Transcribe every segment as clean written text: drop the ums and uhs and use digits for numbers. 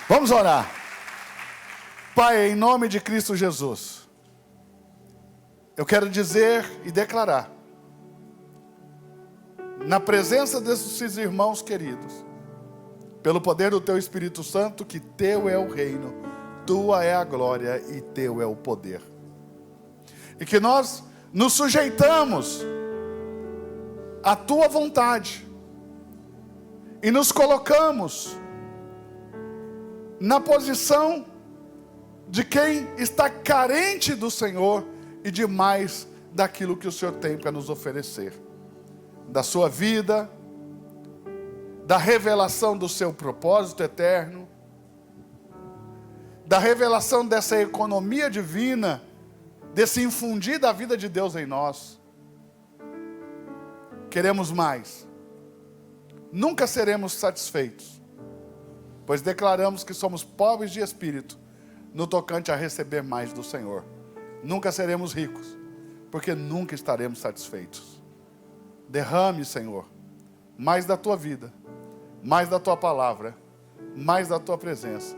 Vamos orar. Pai, em nome de Cristo Jesus, eu quero dizer e declarar, na presença desses irmãos queridos, pelo poder do Teu Espírito Santo, que Teu é o reino, Tua é a glória e Teu é o poder. E que nós nos sujeitamos à Tua vontade e nos colocamos na posição de quem está carente do Senhor e de mais daquilo que o Senhor tem para nos oferecer. Da sua vida, da revelação do seu propósito eterno, da revelação dessa economia divina, desse infundir da vida de Deus em nós. Queremos mais. Nunca seremos satisfeitos, pois declaramos que somos pobres de espírito, no tocante a receber mais do Senhor. Nunca seremos ricos, porque nunca estaremos satisfeitos. Derrame, Senhor, mais da Tua vida, mais da Tua palavra, mais da Tua presença,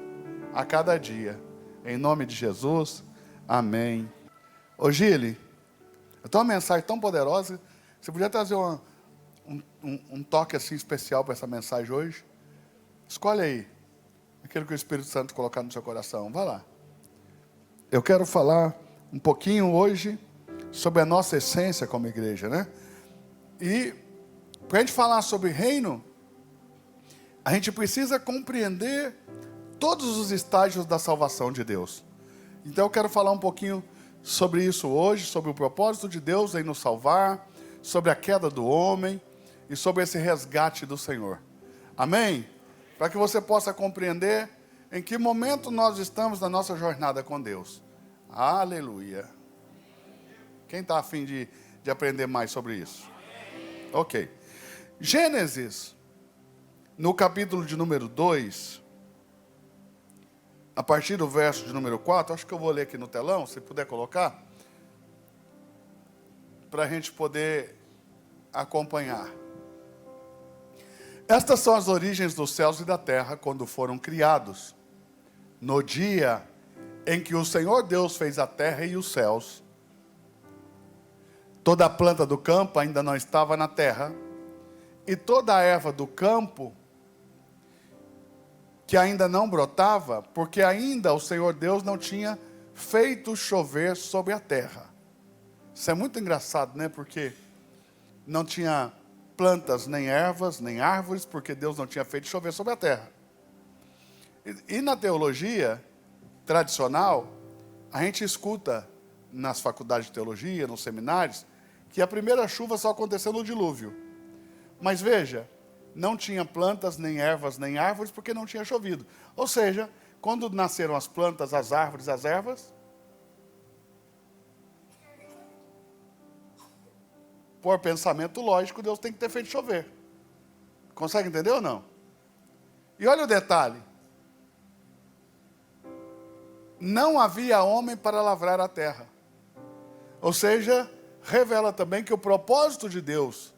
a cada dia. Em nome de Jesus, amém. Ô Gile, eu tenho uma mensagem tão poderosa, você podia trazer um toque assim especial para essa mensagem hoje? Escolhe aí, aquilo que o Espírito Santo colocar no seu coração, vai lá. Eu quero falar um pouquinho hoje sobre a nossa essência como igreja, né? E para a gente falar sobre reino, a gente precisa compreender todos os estágios da salvação de Deus. Então eu quero falar um pouquinho sobre isso hoje, sobre o propósito de Deus em nos salvar, sobre a queda do homem e sobre esse resgate do Senhor. Amém? Para que você possa compreender em que momento nós estamos na nossa jornada com Deus. Aleluia. Quem está a fim de aprender mais sobre isso? Ok. Gênesis, no capítulo de número 2, a partir do verso de número 4, acho que eu vou ler aqui no telão, se puder colocar, para a gente poder acompanhar. Estas são as origens dos céus e da terra quando foram criados. No dia em que o Senhor Deus fez a terra e os céus, toda a planta do campo ainda não estava na terra, e toda a erva do campo que ainda não brotava, porque ainda o Senhor Deus não tinha feito chover sobre a terra. Isso é muito engraçado, né? Porque não tinha plantas, nem ervas, nem árvores, porque Deus não tinha feito chover sobre a terra. E na teologia tradicional, a gente escuta nas faculdades de teologia, nos seminários, que a primeira chuva só aconteceu no dilúvio. Mas veja, não tinha plantas, nem ervas, nem árvores, porque não tinha chovido. Ou seja, quando nasceram as plantas, as árvores, as ervas, por pensamento lógico, Deus tem que ter feito chover. Consegue entender ou não? E olha o detalhe. Não havia homem para lavrar a terra. Ou seja, revela também que o propósito de Deus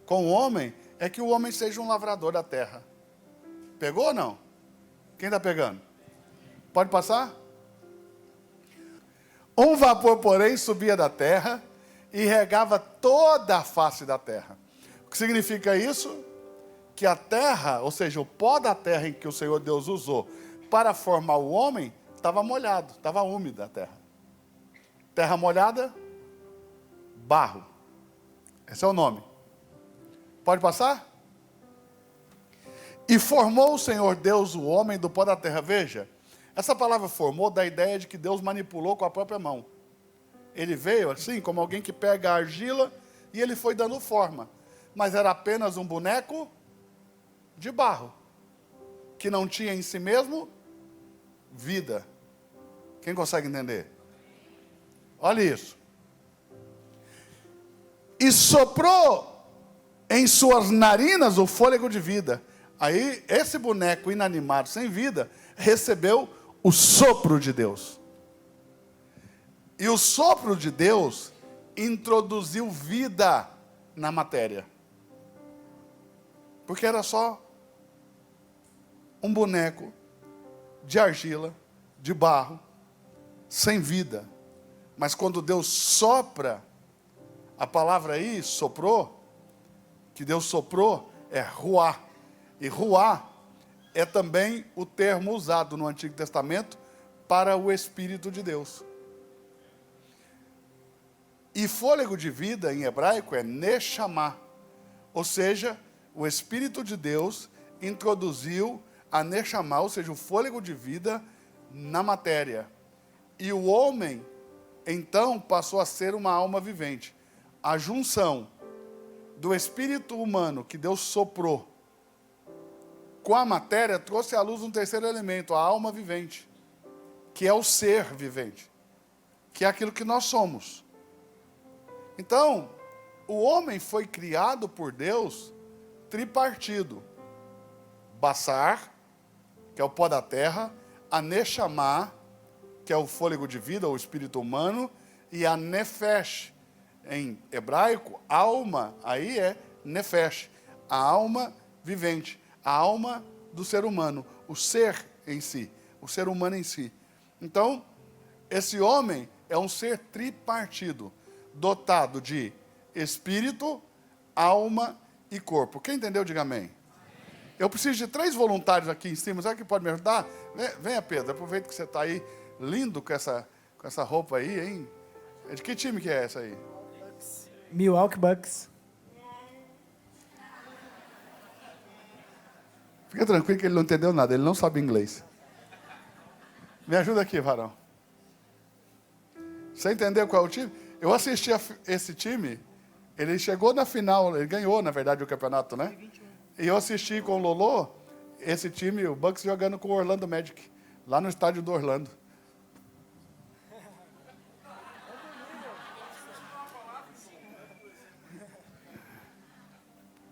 com o homem é que o homem seja um lavrador da terra. Pegou ou não? Quem está pegando? Pode passar? Um vapor, porém, subia da terra e regava toda a face da terra. O que significa isso? Que a terra, ou seja, o pó da terra em que o Senhor Deus usou para formar o homem, estava molhado, estava úmida a terra. Terra molhada, barro. Esse é o nome. Pode passar? E formou o Senhor Deus o homem do pó da terra. Veja, essa palavra formou dá a ideia de que Deus manipulou com a própria mão. Ele veio assim, como alguém que pega a argila e ele foi dando forma. Mas era apenas um boneco de barro, que não tinha em si mesmo vida. Quem consegue entender? Olha isso. E soprou em suas narinas o fôlego de vida. Aí, esse boneco inanimado, sem vida, recebeu o sopro de Deus. E o sopro de Deus introduziu vida na matéria. Porque era só um boneco de argila, de barro, sem vida. Mas quando Deus sopra, a palavra aí, soprou, que Deus soprou, é ruá. E ruá é também o termo usado no Antigo Testamento para o Espírito de Deus. E fôlego de vida em hebraico é neshama. Ou seja, o Espírito de Deus introduziu a neshama, ou seja, o fôlego de vida na matéria. E o homem, então, passou a ser uma alma vivente. A junção do espírito humano que Deus soprou com a matéria trouxe à luz um terceiro elemento, a alma vivente, que é o ser vivente, que é aquilo que nós somos. Então, o homem foi criado por Deus tripartido. Basar, que é o pó da terra, a Neshama, que é o fôlego de vida, o espírito humano, e a Nefesh, em hebraico, alma, aí é Nefesh, a alma vivente, a alma do ser humano, o ser em si, o ser humano em si. Então, esse homem é um ser tripartido, dotado de espírito, alma e corpo. Quem entendeu, diga amém. Eu preciso de 3 voluntários aqui em cima. Sabe que pode me ajudar? Venha, Pedro. Aproveita que você está aí, lindo com essa roupa aí, hein? De que time que é essa aí? Milwaukee Bucks. Fica tranquilo que ele não entendeu nada. Ele não sabe inglês. Me ajuda aqui, varão. Você entendeu qual é o time? Eu assisti esse time. Ele chegou na final. Ele ganhou, na verdade, o campeonato, né? E eu assisti com o Lolo, esse time, o Bucks, jogando com o Orlando Magic, lá no estádio do Orlando.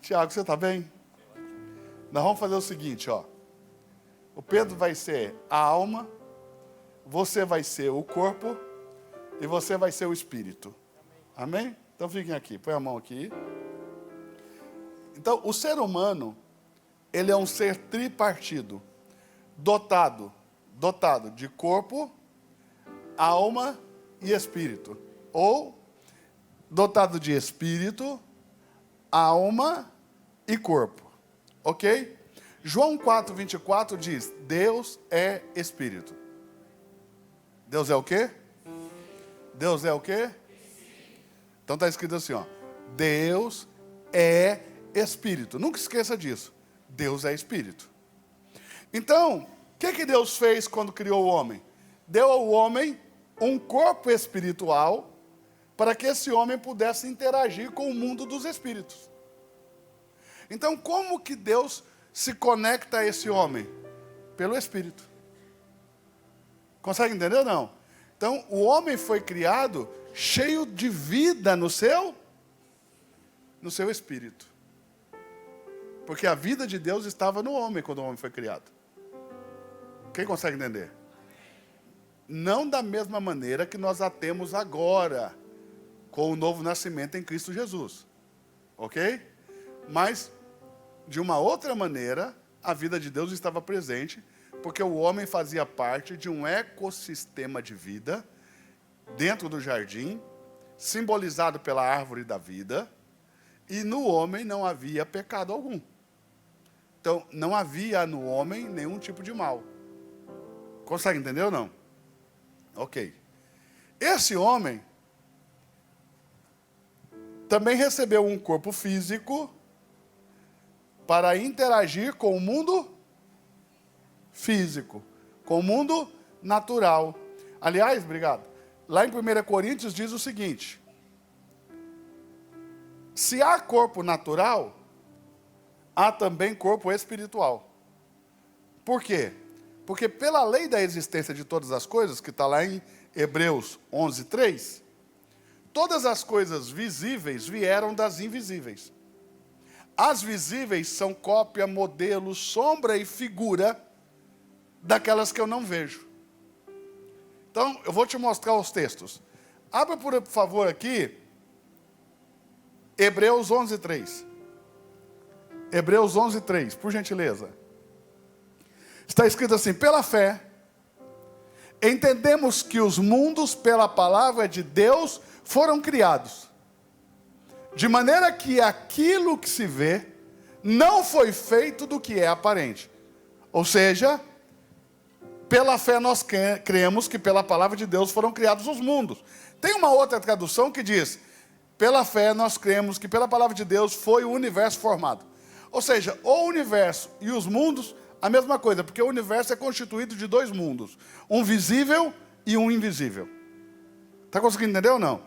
Tiago, você está bem? Nós vamos fazer o seguinte, ó. O Pedro vai ser a alma, você vai ser o corpo e você vai ser o espírito. Amém? Então fiquem aqui, põe a mão aqui. Então, o ser humano, ele é um ser tripartido, dotado de corpo, alma e espírito. Ou dotado de espírito, alma e corpo. Ok? João 4:24 diz, Deus é espírito. Deus é o quê? Deus é o quê? Então está escrito assim, ó. Deus é espírito. Nunca esqueça disso. Deus é espírito. Então, o que Deus fez quando criou o homem? Deu ao homem um corpo espiritual para que esse homem pudesse interagir com o mundo dos espíritos. Então, como que Deus se conecta a esse homem? Pelo espírito. Consegue entender ou não? Então, o homem foi criado cheio de vida no seu espírito. Porque a vida de Deus estava no homem quando o homem foi criado. Quem consegue entender? Não da mesma maneira que nós a temos agora, com o novo nascimento em Cristo Jesus. Ok? Mas, de uma outra maneira, a vida de Deus estava presente, porque o homem fazia parte de um ecossistema de vida, dentro do jardim, simbolizado pela árvore da vida, e no homem não havia pecado algum. Então, não havia no homem nenhum tipo de mal. Consegue entender ou não? Ok. Esse homem também recebeu um corpo físico para interagir com o mundo físico, com o mundo natural. Aliás, obrigado. Lá em 1 Coríntios diz o seguinte: se há corpo natural, há também corpo espiritual. Por quê? Porque pela lei da existência de todas as coisas, que está lá em Hebreus 11:3, todas as coisas visíveis vieram das invisíveis. As visíveis são cópia, modelo, sombra e figura daquelas que eu não vejo. Então, eu vou te mostrar os textos. Abra, por favor, aqui, Hebreus 11:3. Hebreus 11:3, por gentileza. Está escrito assim: pela fé, entendemos que os mundos, pela palavra de Deus, foram criados, de maneira que aquilo que se vê não foi feito do que é aparente. Ou seja, pela fé nós cremos que pela palavra de Deus foram criados os mundos. Tem uma outra tradução que diz: pela fé nós cremos que pela palavra de Deus foi o universo formado. Ou seja, o universo e os mundos, a mesma coisa, porque o universo é constituído de dois mundos, um visível e um invisível. Está conseguindo entender ou não?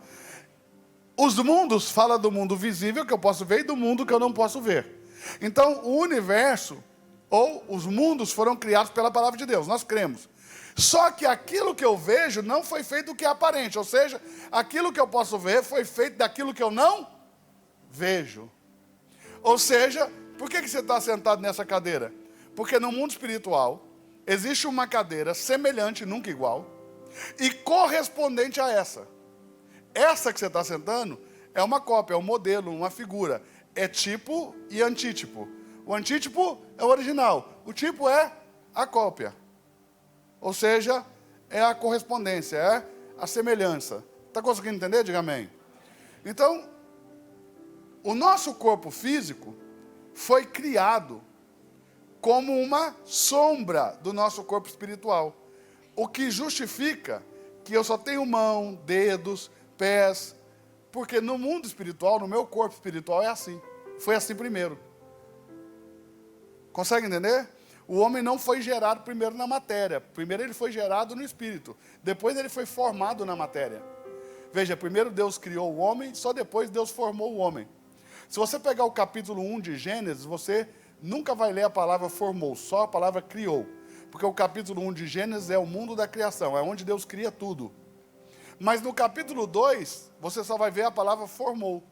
Os mundos falam do mundo visível que eu posso ver e do mundo que eu não posso ver. Então, o universo ou os mundos foram criados pela palavra de Deus, nós cremos. Só que aquilo que eu vejo não foi feito do que é aparente, ou seja, aquilo que eu posso ver foi feito daquilo que eu não vejo. Ou seja, por que você está sentado nessa cadeira? Porque no mundo espiritual existe uma cadeira semelhante, nunca igual, e correspondente a essa. Essa que você está sentando é uma cópia, é um modelo, uma figura. É tipo e antítipo. O antítipo é o original, o tipo é a cópia. Ou seja, é a correspondência, é a semelhança. Está conseguindo entender? Diga amém. Então, o nosso corpo físico foi criado como uma sombra do nosso corpo espiritual. O que justifica que eu só tenho mão, dedos, pés, porque no mundo espiritual, no meu corpo espiritual é assim. Foi assim primeiro. Consegue entender? O homem não foi gerado primeiro na matéria. Primeiro ele foi gerado no espírito. Depois ele foi formado na matéria. Veja, primeiro Deus criou o homem, só depois Deus formou o homem. Se você pegar o capítulo 1 de Gênesis, você nunca vai ler a palavra formou, só a palavra criou. Porque o capítulo 1 de Gênesis é o mundo da criação, é onde Deus cria tudo. Mas no capítulo 2, você só vai ver a palavra formou.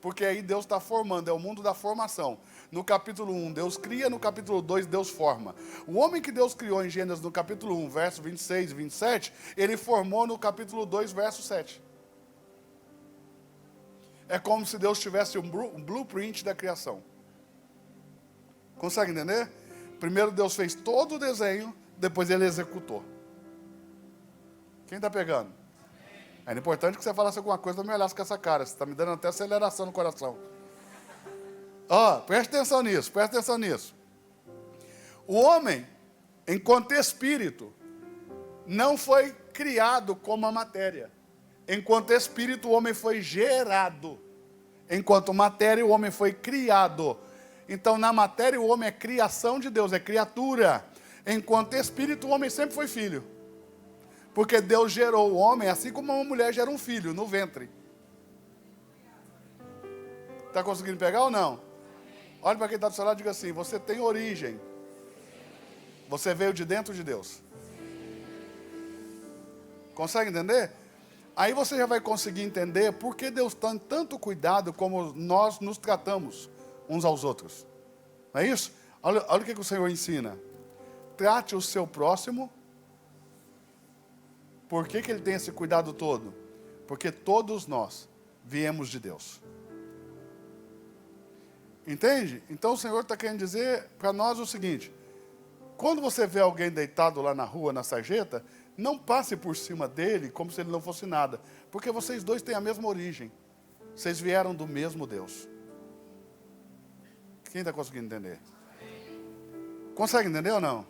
Porque aí Deus está formando, é o mundo da formação. No capítulo 1, Deus cria, no capítulo 2, Deus forma. O homem que Deus criou em Gênesis, no capítulo 1, verso 26 e 27, ele formou no capítulo 2, verso 7. É como se Deus tivesse um blueprint da criação. Consegue entender? Primeiro Deus fez todo o desenho, depois ele executou. Quem está pegando? Era importante que você falasse alguma coisa, não me olhasse com essa cara. Você está me dando até aceleração no coração. Ó, preste atenção nisso, preste atenção nisso. O homem, enquanto espírito, não foi criado como a matéria. Enquanto espírito, o homem foi gerado. Enquanto matéria, o homem foi criado. Então, na matéria, o homem é criação de Deus, é criatura. Enquanto espírito, o homem sempre foi filho. Porque Deus gerou o homem, assim como uma mulher gera um filho, no ventre. Está conseguindo pegar ou não? Olha para quem está do seu lado e diga assim: você tem origem. Você veio de dentro de Deus. Consegue entender? Aí você já vai conseguir entender por que Deus tem tanto cuidado como nós nos tratamos uns aos outros. Não é isso? Olha o que o Senhor ensina. Trate o seu próximo. Por que Ele tem esse cuidado todo? Porque todos nós viemos de Deus. Entende? Então o Senhor está querendo dizer para nós o seguinte: quando você vê alguém deitado lá na rua, na sarjeta, não passe por cima dele como se ele não fosse nada. Porque vocês dois têm a mesma origem. Vocês vieram do mesmo Deus. Quem está conseguindo entender? Consegue entender ou não?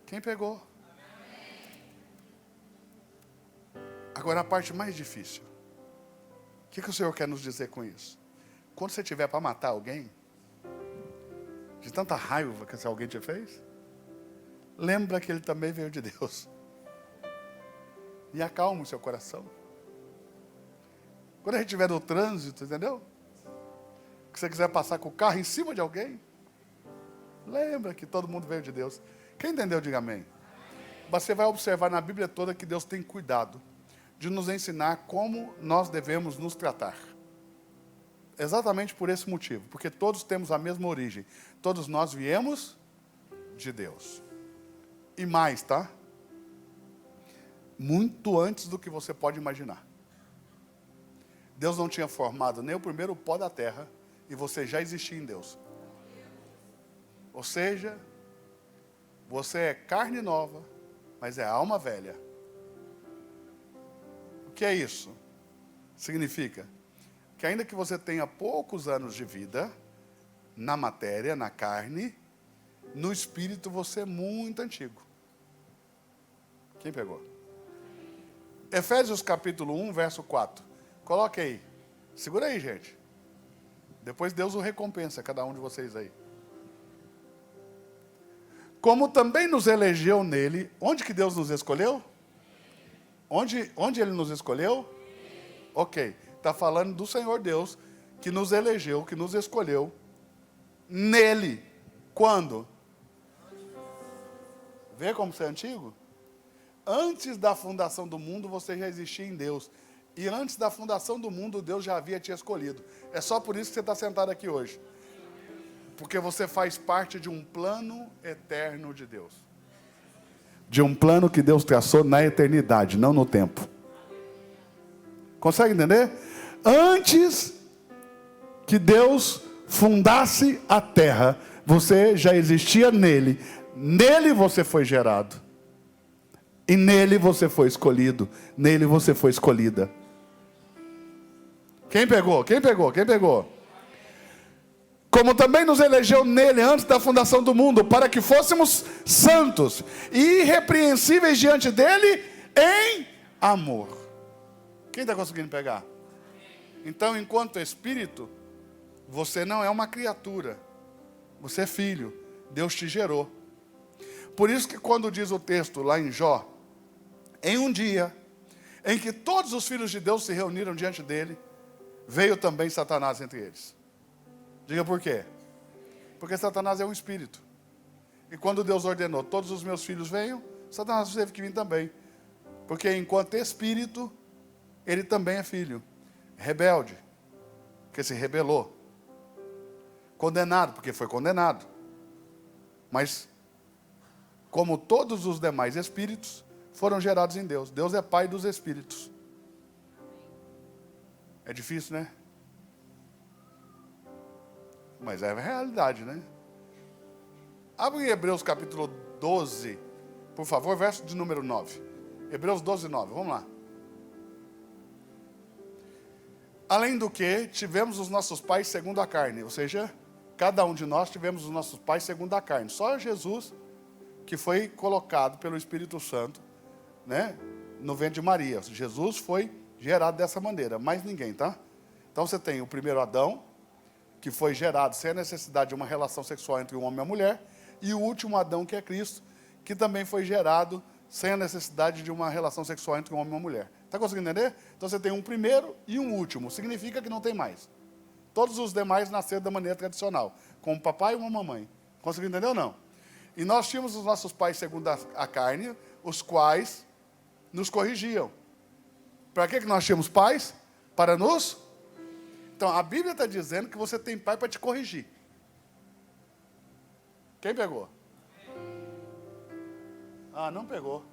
Quem pegou? Agora a parte mais difícil. O que o Senhor quer nos dizer com isso? Quando você tiver para matar alguém, de tanta raiva que esse alguém te fez, lembra que ele também veio de Deus. E acalma o seu coração. Quando a gente estiver no trânsito, entendeu? Que você quiser passar com o carro em cima de alguém, lembra que todo mundo veio de Deus. Quem entendeu, diga amém. Você vai observar na Bíblia toda que Deus tem cuidado de nos ensinar como nós devemos nos tratar. Exatamente por esse motivo, porque todos temos a mesma origem. Todos nós viemos de Deus. E mais, tá? Muito antes do que você pode imaginar. Deus não tinha formado nem o primeiro pó da terra e você já existia em Deus. Ou seja, você é carne nova, mas é alma velha. O que é isso? Significa que ainda que você tenha poucos anos de vida, na matéria, na carne, no espírito você é muito antigo. Quem pegou? Efésios capítulo 1, verso 4. Coloque aí. Segura aí, gente. Depois Deus o recompensa, cada um de vocês aí. Como também nos elegeu nele. Onde que Deus nos escolheu? Onde Ele nos escolheu? Ok. Está falando do Senhor Deus, que nos elegeu, que nos escolheu. Nele. Quando? Vê como você é antigo? Antes da fundação do mundo, você já existia em Deus. E antes da fundação do mundo, Deus já havia te escolhido. É só por isso que você está sentado aqui hoje. Porque você faz parte de um plano eterno de Deus. De um plano que Deus traçou na eternidade, não no tempo. Consegue entender? Antes que Deus fundasse a terra, você já existia nele. Nele você foi gerado. E nele você foi escolhido. Nele você foi escolhida. Quem pegou? Quem pegou? Quem pegou? Como também nos elegeu nele antes da fundação do mundo, para que fôssemos santos e irrepreensíveis diante dele em amor. Quem está conseguindo pegar? Então, enquanto espírito, você não é uma criatura. Você é filho. Deus te gerou. Por isso que quando diz o texto lá em Jó, em um dia em que todos os filhos de Deus se reuniram diante dele, veio também Satanás entre eles. Diga por quê? Porque Satanás é um espírito. E quando Deus ordenou, todos os meus filhos venham, Satanás teve que vir também. Porque enquanto espírito, ele também é filho. Rebelde, porque se rebelou. Condenado, porque foi condenado. Mas, como todos os demais espíritos, foram gerados em Deus. Deus é pai dos espíritos. É difícil, né? Mas é a realidade, né? Abre em Hebreus capítulo 12, por favor, verso de número 9. Hebreus 12, 9, vamos lá. Além do que, tivemos os nossos pais segundo a carne, ou seja, cada um de nós tivemos os nossos pais segundo a carne. Só Jesus, que foi colocado pelo Espírito Santo, né, no ventre de Maria. Jesus foi gerado dessa maneira, mais ninguém, tá? Então você tem o primeiro Adão, que foi gerado sem a necessidade de uma relação sexual entre um homem e uma mulher, e o último Adão, que é Cristo, que também foi gerado sem a necessidade de uma relação sexual entre um homem e uma mulher. Está conseguindo entender? Então você tem um primeiro e um último, significa que não tem mais. Todos os demais nasceram da maneira tradicional, com um papai e uma mamãe. Conseguiu entender ou não? E nós tínhamos os nossos pais segundo a carne, os quais nos corrigiam. Para que nós tínhamos pais? Para nos... Então, a Bíblia está dizendo que você tem pai para te corrigir. Quem pegou? Ah, não pegou.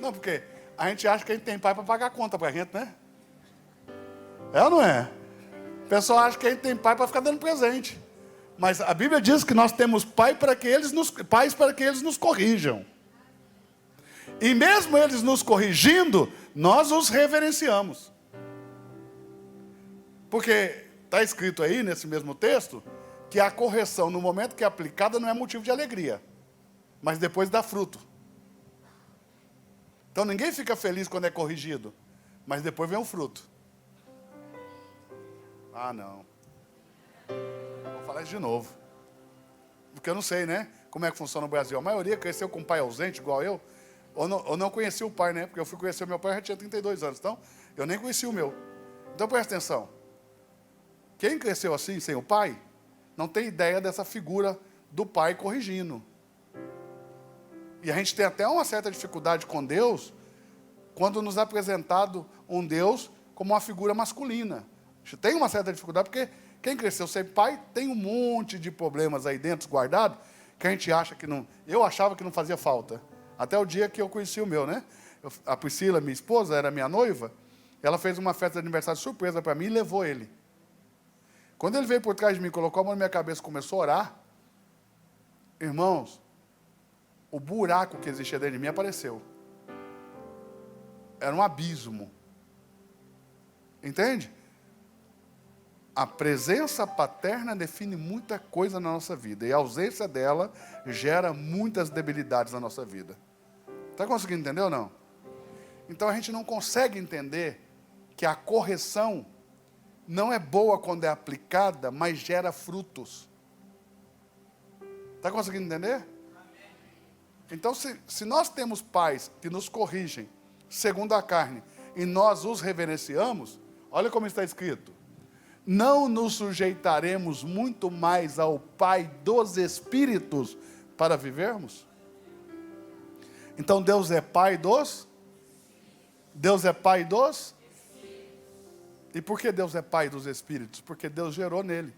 Não, porque a gente acha que a gente tem pai para pagar a conta para a gente, né? É ou não é? O pessoal acha que a gente tem pai para ficar dando presente. Mas a Bíblia diz que nós temos pais para que eles nos corrijam. E mesmo eles nos corrigindo, nós os reverenciamos. Porque está escrito aí, nesse mesmo texto, que a correção, no momento que é aplicada, não é motivo de alegria, mas depois dá fruto. Então ninguém fica feliz quando é corrigido, mas depois vem um fruto. Ah, não. Vou falar isso de novo. Porque eu não sei, né? Como é que funciona no Brasil. A maioria cresceu com um pai ausente, igual eu, ou não conhecia o pai, né? Porque eu fui conhecer o meu pai, já tinha 32 anos. Então, eu nem conhecia o meu. Então, presta atenção. Quem cresceu assim, sem o pai, não tem ideia dessa figura do pai corrigindo. E a gente tem até uma certa dificuldade com Deus, quando nos é apresentado um Deus como uma figura masculina. A gente tem uma certa dificuldade, porque quem cresceu sem pai tem um monte de problemas aí dentro guardado, que a gente acha que não... Eu achava que não fazia falta. Até o dia que eu conheci o meu, né? A Priscila, minha esposa, era minha noiva, ela fez uma festa de aniversário surpresa para mim e levou ele. Quando ele veio por trás de mim, colocou a mão na minha cabeça e começou a orar, irmãos, o buraco que existia dentro de mim apareceu. Era um abismo. Entende? A presença paterna define muita coisa na nossa vida. E a ausência dela gera muitas debilidades na nossa vida. Está conseguindo entender ou não? Então a gente não consegue entender que a correção não é boa quando é aplicada, mas gera frutos. Está conseguindo entender? Então, se nós temos pais que nos corrigem segundo a carne e nós os reverenciamos, olha como está escrito: não nos sujeitaremos muito mais ao Pai dos Espíritos para vivermos? Então Deus é Pai dos? Deus é Pai dos? E por que Deus é Pai dos Espíritos? Porque Deus gerou nele.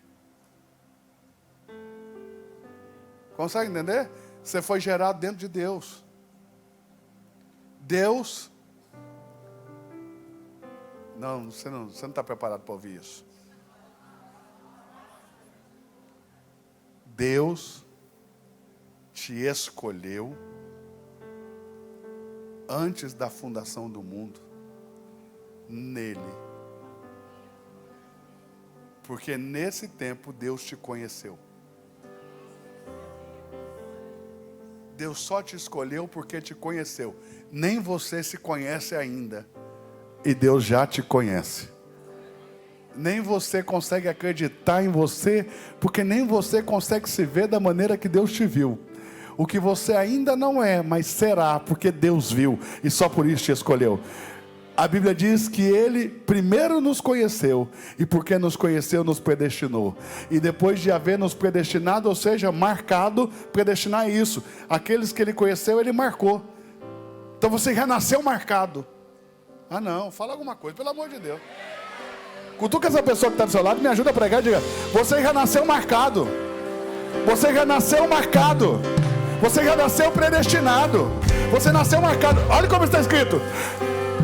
Consegue entender? Você foi gerado dentro de Deus. Deus... Não, você não está preparado para ouvir isso. Deus te escolheu antes da fundação do mundo, nele. Porque nesse tempo Deus te conheceu. Deus só te escolheu porque te conheceu. Nem você se conhece ainda. E Deus já te conhece. Nem você consegue acreditar em você, porque nem você consegue se ver da maneira que Deus te viu. O que você ainda não é, mas será, porque Deus viu, e só por isso te escolheu. A Bíblia diz que Ele primeiro nos conheceu, e porque nos conheceu, nos predestinou. E depois de haver nos predestinado, ou seja, marcado, predestinar é isso. Aqueles que Ele conheceu, Ele marcou. Então você já nasceu marcado. Ah não, fala alguma coisa, pelo amor de Deus. Cutuca essa pessoa que está do seu lado e me ajuda a pregar e diga: você já nasceu marcado. Você já nasceu marcado. Você já nasceu predestinado. Você nasceu marcado. Olha como está escrito: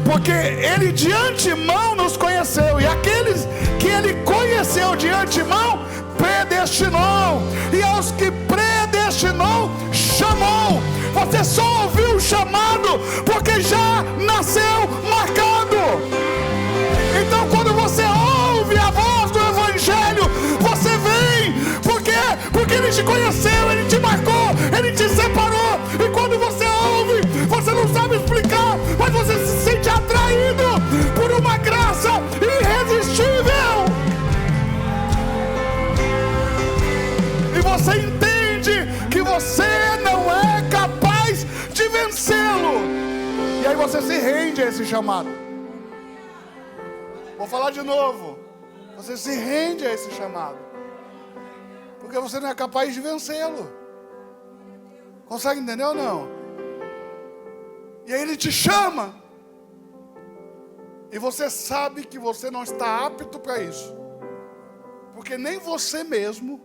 porque Ele de antemão nos conheceu, e aqueles que Ele conheceu de antemão, predestinou, e aos que predestinou, chamou. Você só ouviu o chamado porque já nasceu marcado. Então quando você ouve a voz do Evangelho, você vem. Por quê? Porque Ele te conheceu, Ele te marcou, Ele te separou. E quando você ouve, você não sabe explicar, mas você se sente atraído por uma graça irresistível. E você entende que você não é capaz de vencê-lo. E aí você se rende a esse chamado. Vou falar de novo. Você se rende a esse chamado, porque você não é capaz de vencê-lo. Consegue entender ou não? E aí Ele te chama, e você sabe que você não está apto para isso, porque nem você mesmo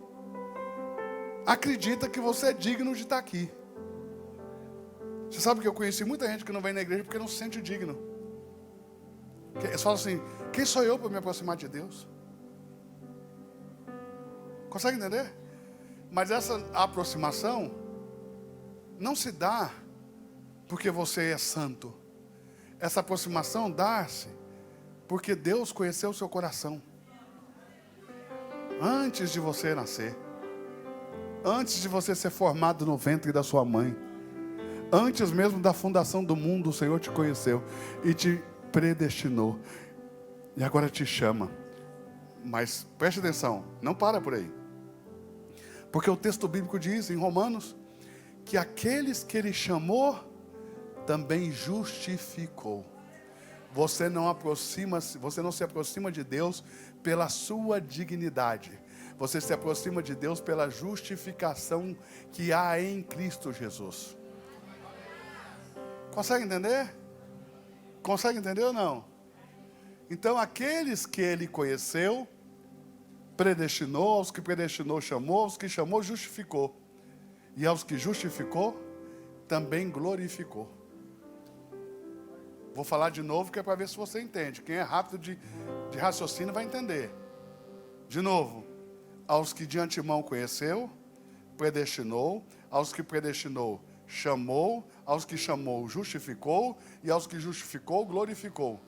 acredita que você é digno de estar aqui. Você sabe que eu conheci muita gente que não vem na igreja porque não se sente digno. Eles falam assim: quem sou eu para me aproximar de Deus? Consegue entender? Mas essa aproximação não se dá porque você é santo. Essa aproximação dá-se porque Deus conheceu o seu coração antes de você nascer, antes de você ser formado no ventre da sua mãe, antes mesmo da fundação do mundo. O Senhor te conheceu e te predestinou, e agora te chama. Mas preste atenção, não para por aí, porque o texto bíblico diz em Romanos que aqueles que Ele chamou também justificou. Você não se aproxima de Deus pela sua dignidade. Você se aproxima de Deus pela justificação que há em Cristo Jesus. Consegue entender? Consegue entender ou não? Então aqueles que Ele conheceu, predestinou. Aos que predestinou, chamou. Aos que chamou, justificou. E aos que justificou, também glorificou. Vou falar de novo, que é para ver se você entende. Quem é rápido de raciocínio vai entender. De novo: aos que de antemão conheceu, predestinou. Aos que predestinou, chamou, aos que chamou, justificou, e aos que justificou, glorificou.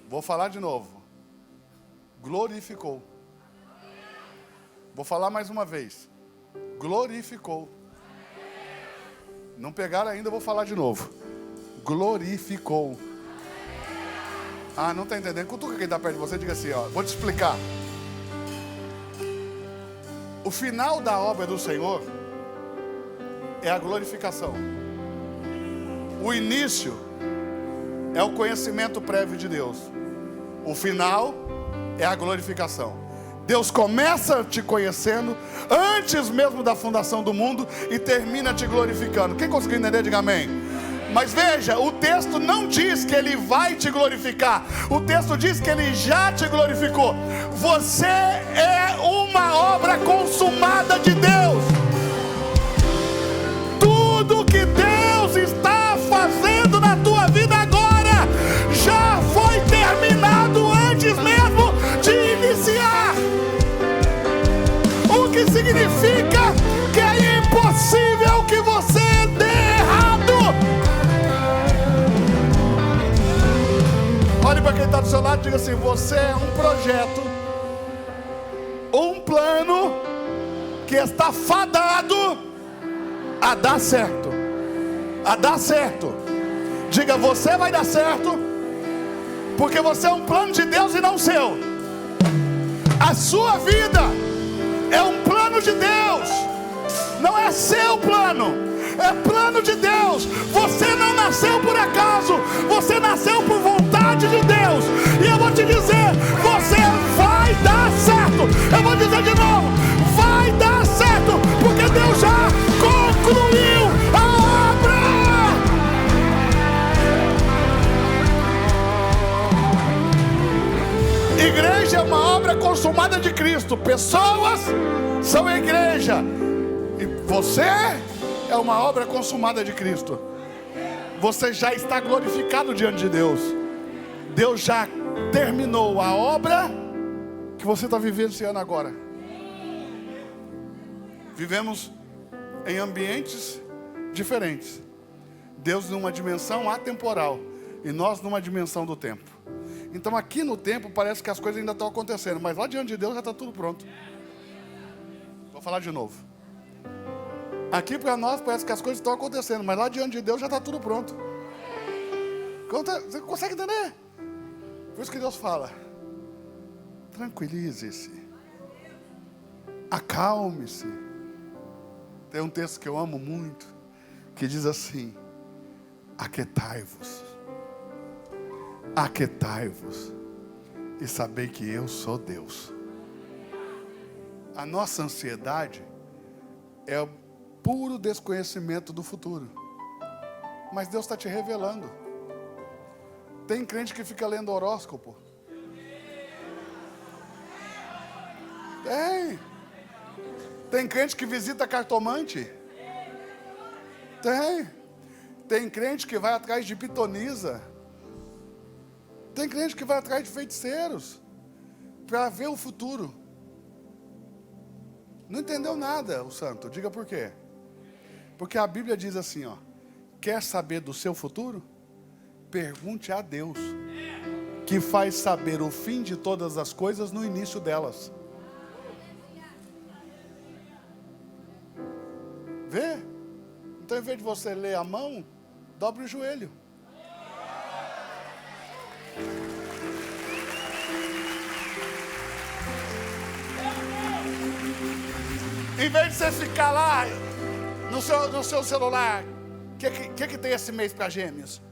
Vou falar de novo. Glorificou. Vou falar mais uma vez. Glorificou. Não pegaram ainda, vou falar de novo. Glorificou. Ah, não está entendendo? Cutuca quem está perto de você, diga assim, ó, vou te explicar. O final da obra do Senhor é a glorificação. O início é o conhecimento prévio de Deus. O final é a glorificação. Deus começa te conhecendo antes mesmo da fundação do mundo e termina te glorificando. Quem conseguiu entender, diga amém. Mas veja, o texto não diz que Ele vai te glorificar. O texto diz que Ele já te glorificou. Você é uma obra consumada de Deus. Tudo que Deus está fazendo na tua vida agora já foi terminado antes mesmo de iniciar. O que significa que é impossível que você dê errado. Olhe para quem está do seu lado e diga assim: você é um projeto, um plano que está fadado a dar certo. A dar certo. Diga: você vai dar certo, porque você é um plano de Deus e não seu. A sua vida é um plano de Deus, não é seu plano, é plano de Deus. Você não nasceu por acaso, você nasceu por vontade de Deus. E eu vou te dizer, você vai dar certo. Eu vou dizer de novo, vai dar certo, porque Deus já concluiu a obra. Igreja é uma obra consumada de Cristo. Pessoas são a igreja. E você é uma obra consumada de Cristo. Você já está glorificado diante de Deus. Deus já terminou a obra que você está vivenciando agora. Vivemos em ambientes diferentes. Deus numa dimensão atemporal e nós numa dimensão do tempo. Então aqui no tempo parece que as coisas ainda estão acontecendo, mas lá diante de Deus já está tudo pronto. Vou falar de novo. Aqui para nós parece que as coisas estão acontecendo, mas lá diante de Deus já está tudo pronto. Você consegue entender? Por isso que Deus fala: tranquilize-se, acalme-se. Tem um texto que eu amo muito, que diz assim: aquietai-vos, aquietai-vos, e sabei que eu sou Deus. A nossa ansiedade é o puro desconhecimento do futuro, mas Deus está te revelando. Tem crente que fica lendo horóscopo. Tem crente que visita cartomante. Tem crente que vai atrás de pitonisa. Tem crente que vai atrás de feiticeiros para ver o futuro. Não entendeu nada o santo. Diga por quê. Porque a Bíblia diz assim, ó: quer saber do seu futuro? Pergunte a Deus, que faz saber o fim de todas as coisas no início delas. Vê? Então, em vez de você ler a mão, dobre o joelho. Em vez de você ficar lá no seu celular, o que tem esse mês para Gêmeos?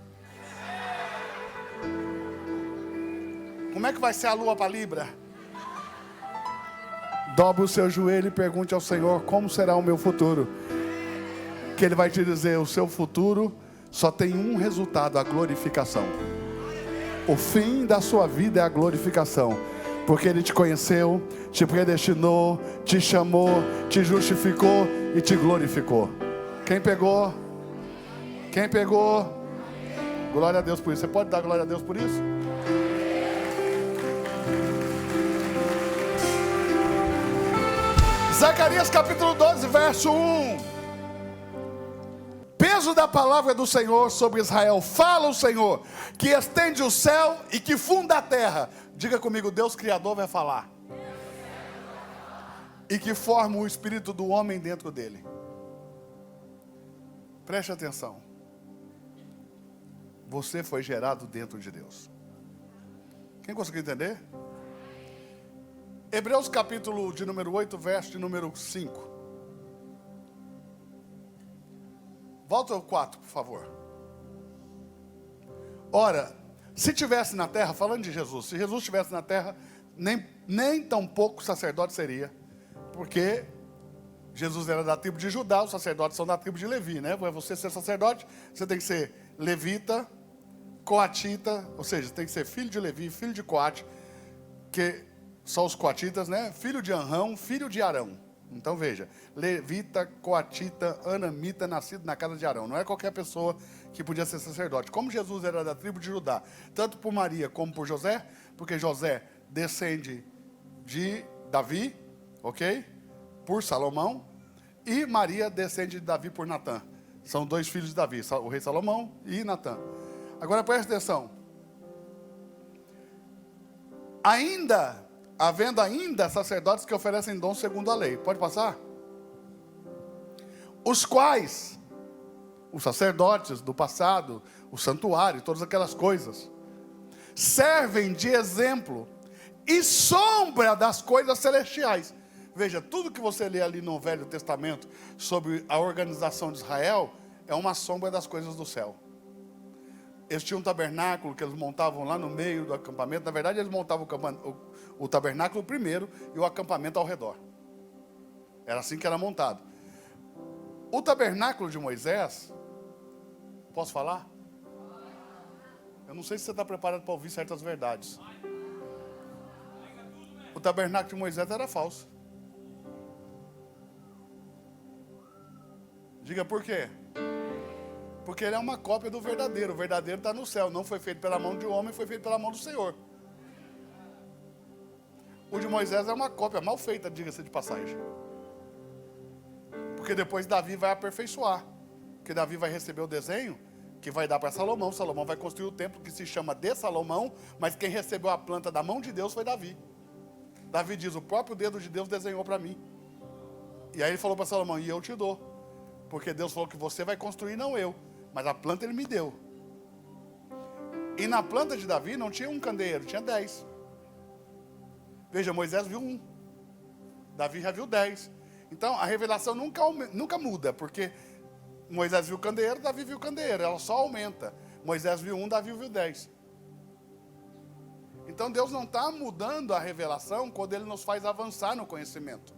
Como é que vai ser a lua para Libra? Dobre o seu joelho e pergunte ao Senhor: como será o meu futuro? Que Ele vai te dizer: o seu futuro só tem um resultado, a glorificação. O fim da sua vida é a glorificação. Porque Ele te conheceu, te predestinou, te chamou, te justificou e te glorificou. Quem pegou? Quem pegou? Glória a Deus por isso. Você pode dar glória a Deus por isso? Zacarias capítulo 12, verso 1. peso da palavra do Senhor sobre Israel. Fala o Senhor, que estende o céu e que funda a terra. Diga comigo, Deus Criador vai falar. E que forma o espírito do homem dentro dele. Preste atenção. Você foi gerado dentro de Deus. Quem conseguiu entender? Hebreus capítulo de número 8, verso de número 5. Volta ao 4, por favor. Ora, se tivesse na terra, falando de Jesus, se Jesus estivesse na terra, nem tão pouco sacerdote seria. Porque Jesus era da tribo de Judá, os sacerdotes são da tribo de Levi, né? Para você ser sacerdote, você tem que ser levita, coatita, ou seja, tem que ser filho de Levi, filho de Coate, que são os coatitas, né? Filho de Anrão, filho de Arão. Então veja, levita, coatita, anamita, nascido na casa de Arão. Não é qualquer pessoa que podia ser sacerdote. Como Jesus era da tribo de Judá, tanto por Maria como por José, porque José descende de Davi, ok? Por Salomão. E Maria descende de Davi por Natã. São dois filhos de Davi, o rei Salomão e Natã. Agora preste atenção. Havendo ainda sacerdotes que oferecem dons segundo a lei. Pode passar? Os quais, os sacerdotes do passado, o santuário, todas aquelas coisas, servem de exemplo e sombra das coisas celestiais. Veja, tudo que você lê ali no Velho Testamento sobre a organização de Israel é uma sombra das coisas do céu. Eles tinham um tabernáculo que eles montavam lá no meio do acampamento. Na verdade, eles montavam o tabernáculo primeiro e o acampamento ao redor. Era assim que era montado. O tabernáculo de Moisés, posso falar? Eu não sei se você está preparado para ouvir certas verdades. O tabernáculo de Moisés era falso. Diga por quê? Porque ele é uma cópia do verdadeiro. O verdadeiro está no céu. Não foi feito pela mão de um homem, foi feito pela mão do Senhor. O de Moisés é uma cópia mal feita, diga-se de passagem. Porque depois Davi vai aperfeiçoar. Porque Davi vai receber o desenho que vai dar para Salomão. Salomão vai construir o templo que se chama de Salomão. Mas quem recebeu a planta da mão de Deus foi Davi. Davi diz, o próprio dedo de Deus desenhou para mim. E aí ele falou para Salomão, e eu te dou. Porque Deus falou que você vai construir, não eu. Mas a planta ele me deu. E na planta de Davi não tinha um candeeiro, tinha 10. Veja, Moisés viu 1. Davi já viu 10. Então a revelação nunca muda. Porque Moisés viu o candeeiro, Davi viu o candeeiro. Ela só aumenta. Moisés viu 1, Davi viu 10. Então Deus não está mudando a revelação quando Ele nos faz avançar no conhecimento.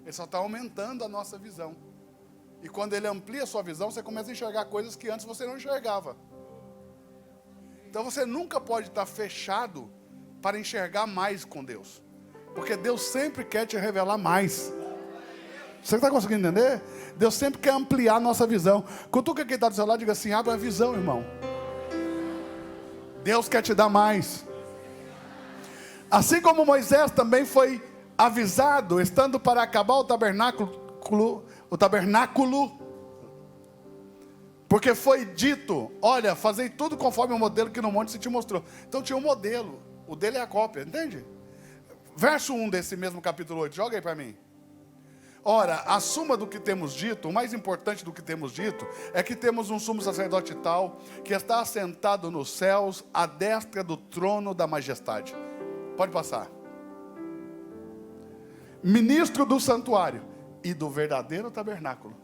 Ele só está aumentando a nossa visão. E quando Ele amplia a sua visão, você começa a enxergar coisas que antes você não enxergava. Então você nunca pode estar fechado para enxergar mais com Deus. Porque Deus sempre quer te revelar mais. Você está conseguindo entender? Deus sempre quer ampliar a nossa visão. Cutuca quem está do seu lado e diga assim, abre a visão, irmão. Deus quer te dar mais. Assim como Moisés também foi avisado, estando para acabar o tabernáculo, porque foi dito, olha, fazei tudo conforme o modelo que no monte se te mostrou. Então tinha um modelo, o dele é a cópia, entende? Verso 1 desse mesmo capítulo 8, joga aí para mim. Ora, a suma do que temos dito, o mais importante do que temos dito, é que temos um sumo sacerdote tal, que está assentado nos céus, à destra do trono da majestade. Pode passar. Ministro do santuário e do verdadeiro tabernáculo.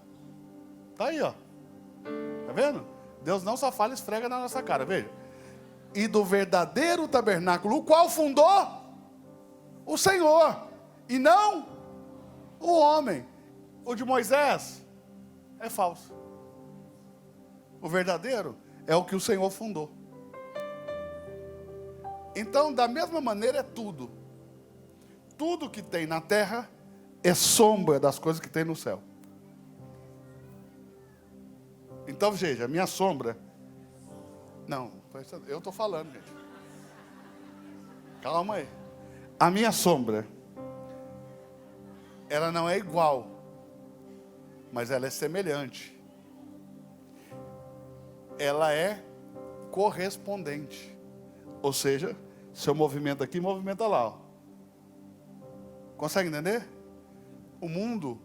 Está aí, ó. Está vendo? Deus não só fala e esfrega na nossa cara, veja. E do verdadeiro tabernáculo, o qual fundou o Senhor, e não o homem. O de Moisés é falso. O verdadeiro é o que o Senhor fundou. Então, da mesma maneira é tudo. Tudo que tem na terra é sombra das coisas que tem no céu. Então, veja, a minha sombra... Não, eu estou falando, gente. Calma aí. A minha sombra, ela não é igual, mas ela é semelhante. ela é correspondente. Ou seja, se eu movimento aqui, movimenta lá. Ó. Consegue entender? O mundo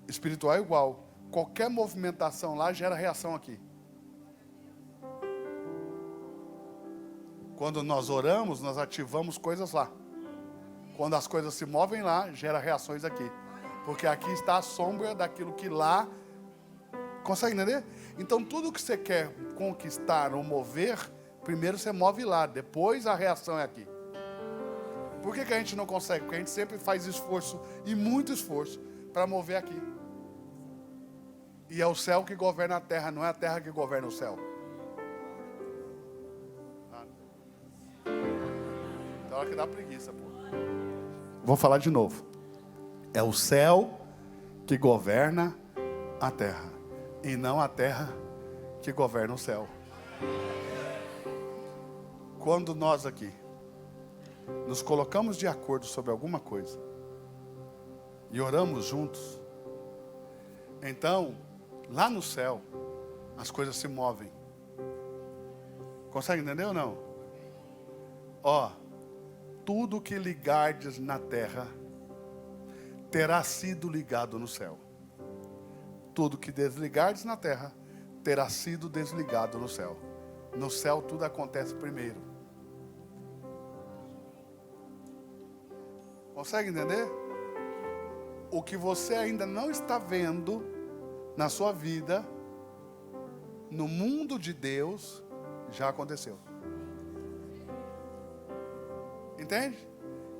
espiritual é igual. Qualquer movimentação lá gera reação aqui. Quando nós oramos, nós ativamos coisas lá. Quando as coisas se movem lá, gera reações aqui. Porque aqui está a sombra daquilo que lá... Consegue entender? Então tudo que você quer conquistar ou mover, primeiro você move lá, depois a reação é aqui. Por que a gente não consegue? Porque a gente sempre faz esforço, e muito esforço, para mover aqui. E é o céu que governa a terra, não é a terra que governa o céu. Tem hora que dá preguiça, pô. Vou falar de novo. É o céu que governa a terra, e não a terra que governa o céu. Quando nós aqui nos colocamos de acordo sobre alguma coisa e oramos juntos, então, lá no céu, as coisas se movem. Consegue entender ou não? Ó, tudo que ligardes na terra terá sido ligado no céu. Tudo que desligardes na terra terá sido desligado no céu. No céu tudo acontece primeiro. Consegue entender? O que você ainda não está vendo na sua vida, no mundo de Deus, já aconteceu. Entende?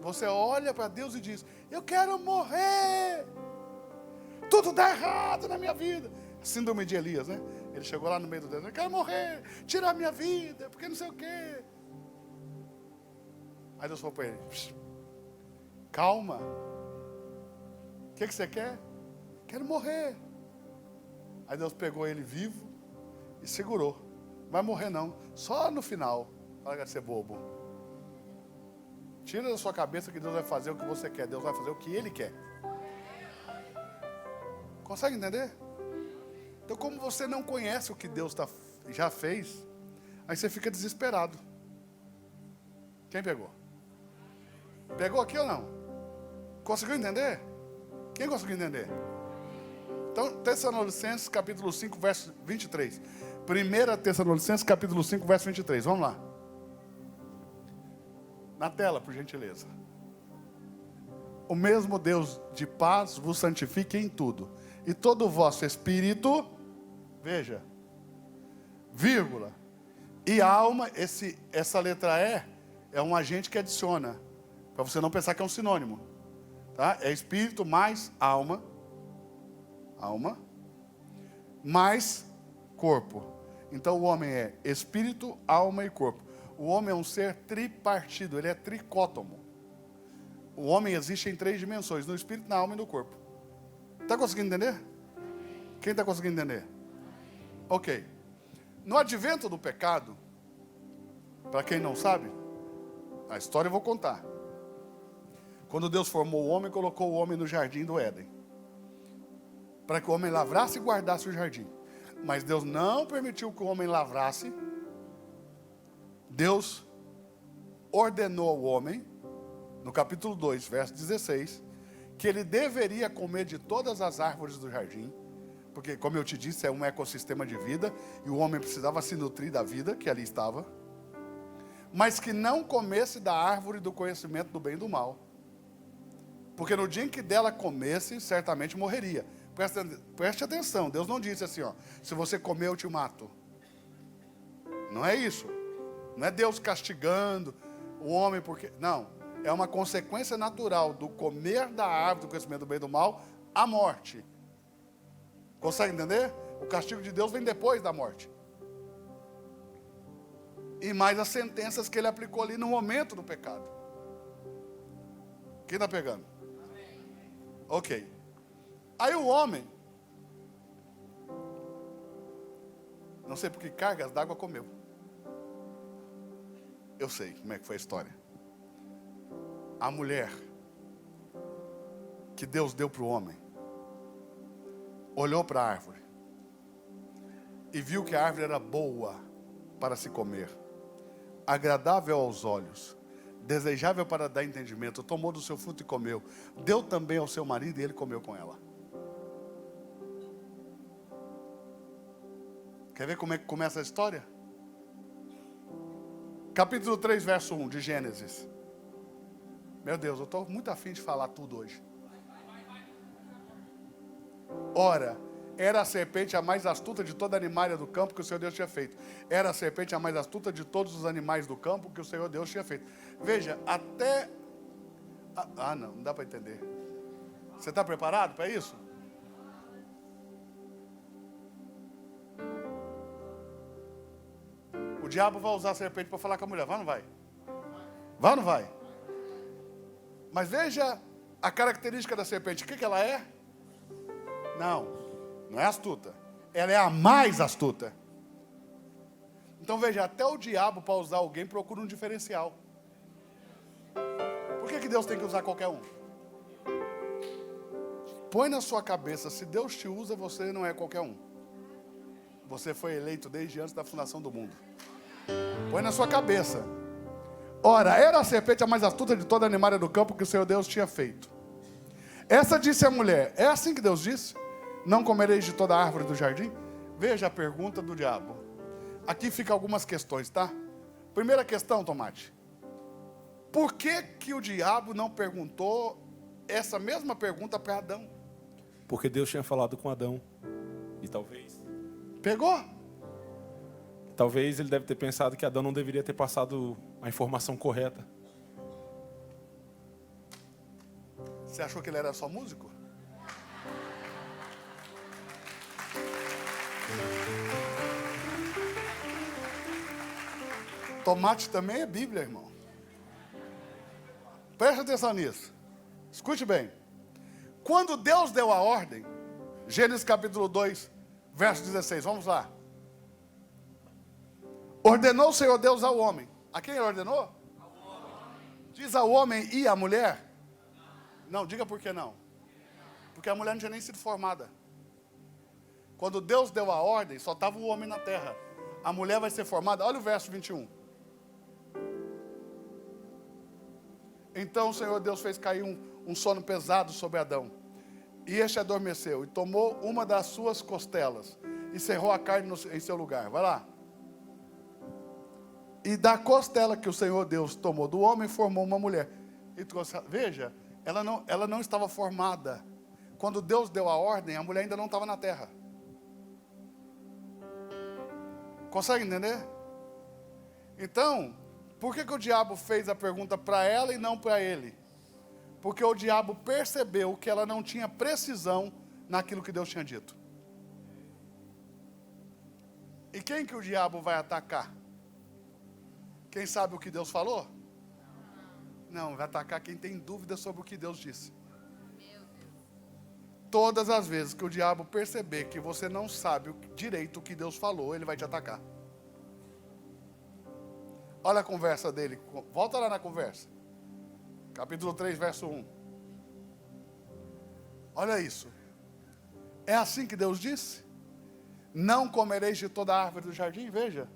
Você olha para Deus e diz: eu quero morrer. Tudo dá errado na minha vida. Síndrome de Elias, né? Ele chegou lá no meio do deserto: eu quero morrer, tirar a minha vida, porque não sei o quê. Aí Deus falou para ele: calma. O que você quer? Quero morrer. Aí Deus pegou ele vivo e segurou. Não vai morrer não, só no final. Fala que você é bobo. Tira da sua cabeça que Deus vai fazer o que você quer. Deus vai fazer o que Ele quer. Consegue entender? Então, como você não conhece o que Deus já fez, aí você fica desesperado. Quem pegou? Pegou aqui ou não? Conseguiu entender? Quem conseguiu entender? Então, Tessalonicenses capítulo 5, verso 23. 1 Tessalonicenses capítulo 5, verso 23. Vamos lá. Na tela, por gentileza. O mesmo Deus de paz vos santifique em tudo. E todo o vosso espírito, veja, vírgula, e alma, essa letra E é um agente que adiciona, para você não pensar que é um sinônimo. Tá? É espírito mais alma, mais corpo. Então o homem é espírito, alma e corpo. O homem é um ser tripartido, ele é tricótomo. O homem existe em 3 dimensões: no espírito, na alma e no corpo. Está conseguindo entender? Quem está conseguindo entender? Ok. No advento do pecado, para quem não sabe, a história eu vou contar. Quando Deus formou o homem, colocou o homem no jardim do Éden, para que o homem lavrasse e guardasse o jardim. Mas Deus não permitiu que o homem lavrasse. Deus ordenou ao homem, no capítulo 2, verso 16, que ele deveria comer de todas as árvores do jardim, porque, como eu te disse, é um ecossistema de vida, e o homem precisava se nutrir da vida que ali estava, mas que não comesse da árvore do conhecimento do bem e do mal, porque no dia em que dela comesse, certamente morreria. Preste atenção, Deus não disse assim, ó, se você comer eu te mato. Não é isso. Não é Deus castigando o homem porque... Não, é uma consequência natural do comer da árvore do conhecimento do bem e do mal, a morte. Consegue entender? O castigo de Deus vem depois da morte. E mais as sentenças que ele aplicou ali no momento do pecado. Quem está pegando? Ok. Aí o homem, não sei por que cargas d'água comeu. Eu sei como é que foi a história. A mulher que Deus deu para o homem olhou para a árvore e viu que a árvore era boa para se comer, agradável aos olhos, desejável para dar entendimento. Tomou do seu fruto e comeu. Deu também ao seu marido e ele comeu com ela. Quer ver como é que começa a história? Capítulo 3, verso 1 de Gênesis. Meu Deus, eu estou muito afim de falar tudo hoje. Ora, era a serpente a mais astuta de toda animalha do campo que o Senhor Deus tinha feito. Era a serpente a mais astuta de todos os animais do campo que o Senhor Deus tinha feito. Veja, até... não dá para entender. Você está preparado para isso? O diabo vai usar a serpente para falar com a mulher. Vai ou não vai? Vai ou não vai? Mas veja a característica da serpente. O que ela é? Não é astuta. Ela é a mais astuta. Então veja, até o diabo para usar alguém procura um diferencial. Por que Deus tem que usar qualquer um? Põe na sua cabeça, se Deus te usa, você não é qualquer um. Você foi eleito desde antes da fundação do mundo. Põe na sua cabeça. Ora, era a serpente a mais astuta de toda animalha do campo que o Senhor Deus tinha feito. Essa disse a mulher, é assim que Deus disse? Não comereis de toda a árvore do jardim? Veja a pergunta do diabo. Aqui fica algumas questões, tá? Primeira questão, Tomate. Por que o diabo não perguntou essa mesma pergunta para Adão? Porque Deus tinha falado com Adão. E talvez ele deve ter pensado que Adão não deveria ter passado a informação correta. Você achou que ele era só músico? Tomate também é Bíblia, irmão. Preste atenção nisso. Escute bem. Quando Deus deu a ordem, Gênesis capítulo 2, verso 16, vamos lá. Ordenou o Senhor Deus ao homem. A quem ele ordenou? Ao homem. Diz ao homem e à mulher? Não, diga por que não. Porque a mulher não tinha nem sido formada. Quando Deus deu a ordem, só estava o homem na terra. A mulher vai ser formada. Olha o verso 21. Então o Senhor Deus fez cair um sono pesado sobre Adão. E este adormeceu e tomou uma das suas costelas e cerrou a carne em seu lugar. Vai lá. E da costela que o Senhor Deus tomou do homem, formou uma mulher. E veja, ela não estava formada. Quando Deus deu a ordem, a mulher ainda não estava na terra. Consegue entender? Então, por que o diabo fez a pergunta para ela e não para ele? Porque o diabo percebeu que ela não tinha precisão naquilo que Deus tinha dito. E quem que o diabo vai atacar? Quem sabe o que Deus falou? Não, vai atacar quem tem dúvida sobre o que Deus disse. Todas as vezes que o diabo perceber que você não sabe direito o que Deus falou, ele vai te atacar. Olha a conversa dele. Volta lá na conversa. Capítulo 3, verso 1. Olha isso. É assim que Deus disse? Não comereis de toda a árvore do jardim? Veja.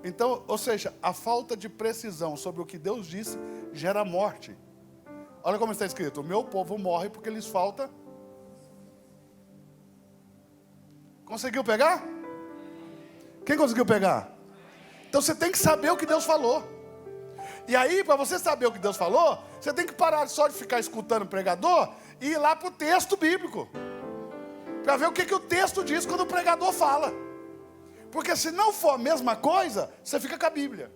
Então, ou seja, a falta de precisão sobre o que Deus disse gera morte. Olha como está escrito. O meu povo morre porque lhes falta. Conseguiu pegar? Quem conseguiu pegar? Então você tem que saber o que Deus falou. E aí, para você saber o que Deus falou, você tem que parar só de ficar escutando o pregador e ir lá para o texto bíblico. Para ver o que o texto diz quando o pregador fala. Porque se não for a mesma coisa, você fica com a Bíblia.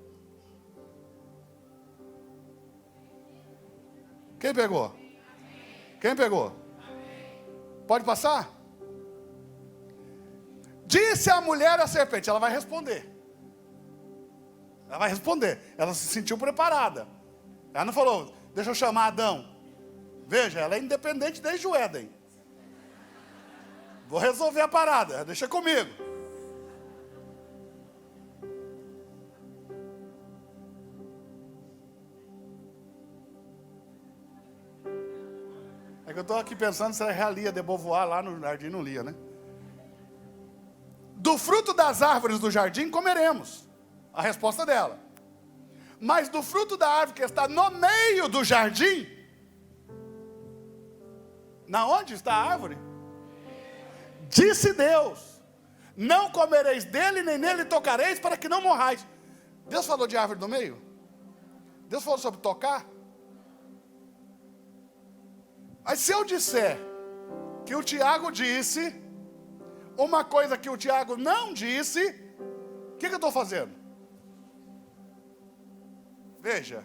Quem pegou? Quem pegou? Pode passar? Disse a mulher à serpente, ela vai responder. Ela vai responder. Ela se sentiu preparada. Ela não falou, deixa eu chamar Adão. Veja, ela é independente desde o Éden. Vou resolver a parada, deixa comigo. É que eu estou aqui pensando se ela lia de Beauvoir lá no jardim, não lia, né? do fruto das árvores do jardim comeremos. A resposta dela. Mas do fruto da árvore que está no meio do jardim, na onde está a árvore? Disse Deus: não comereis dele, nem nele tocareis, para que não morrais. Deus falou de árvore no meio? Deus falou sobre tocar? Mas se eu disser que o Tiago disse uma coisa que o Tiago não disse, o que eu estou fazendo? Veja,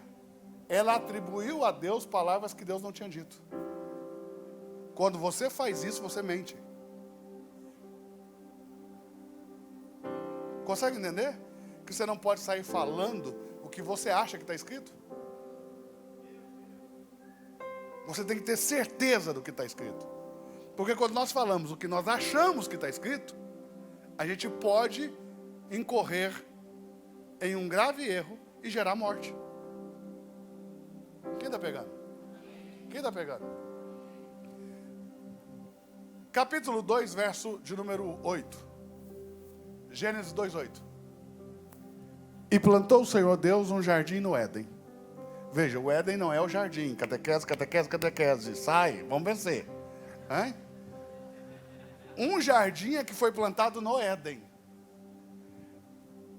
ela atribuiu a Deus palavras que Deus não tinha dito. Quando você faz isso, você mente. Consegue entender? Que você não pode sair falando o que você acha que está escrito. Você tem que ter certeza do que está escrito. Porque quando nós falamos o que nós achamos que está escrito, a gente pode incorrer em um grave erro e gerar morte. Quem está pegando? Quem está pegando? Capítulo 2, verso de número 8. Gênesis 2:8. E plantou o Senhor Deus um jardim no Éden. Veja, o Éden não é o jardim. Catequese, catequese, catequese. Sai, vamos vencer. Hein? Um jardim é que foi plantado no Éden.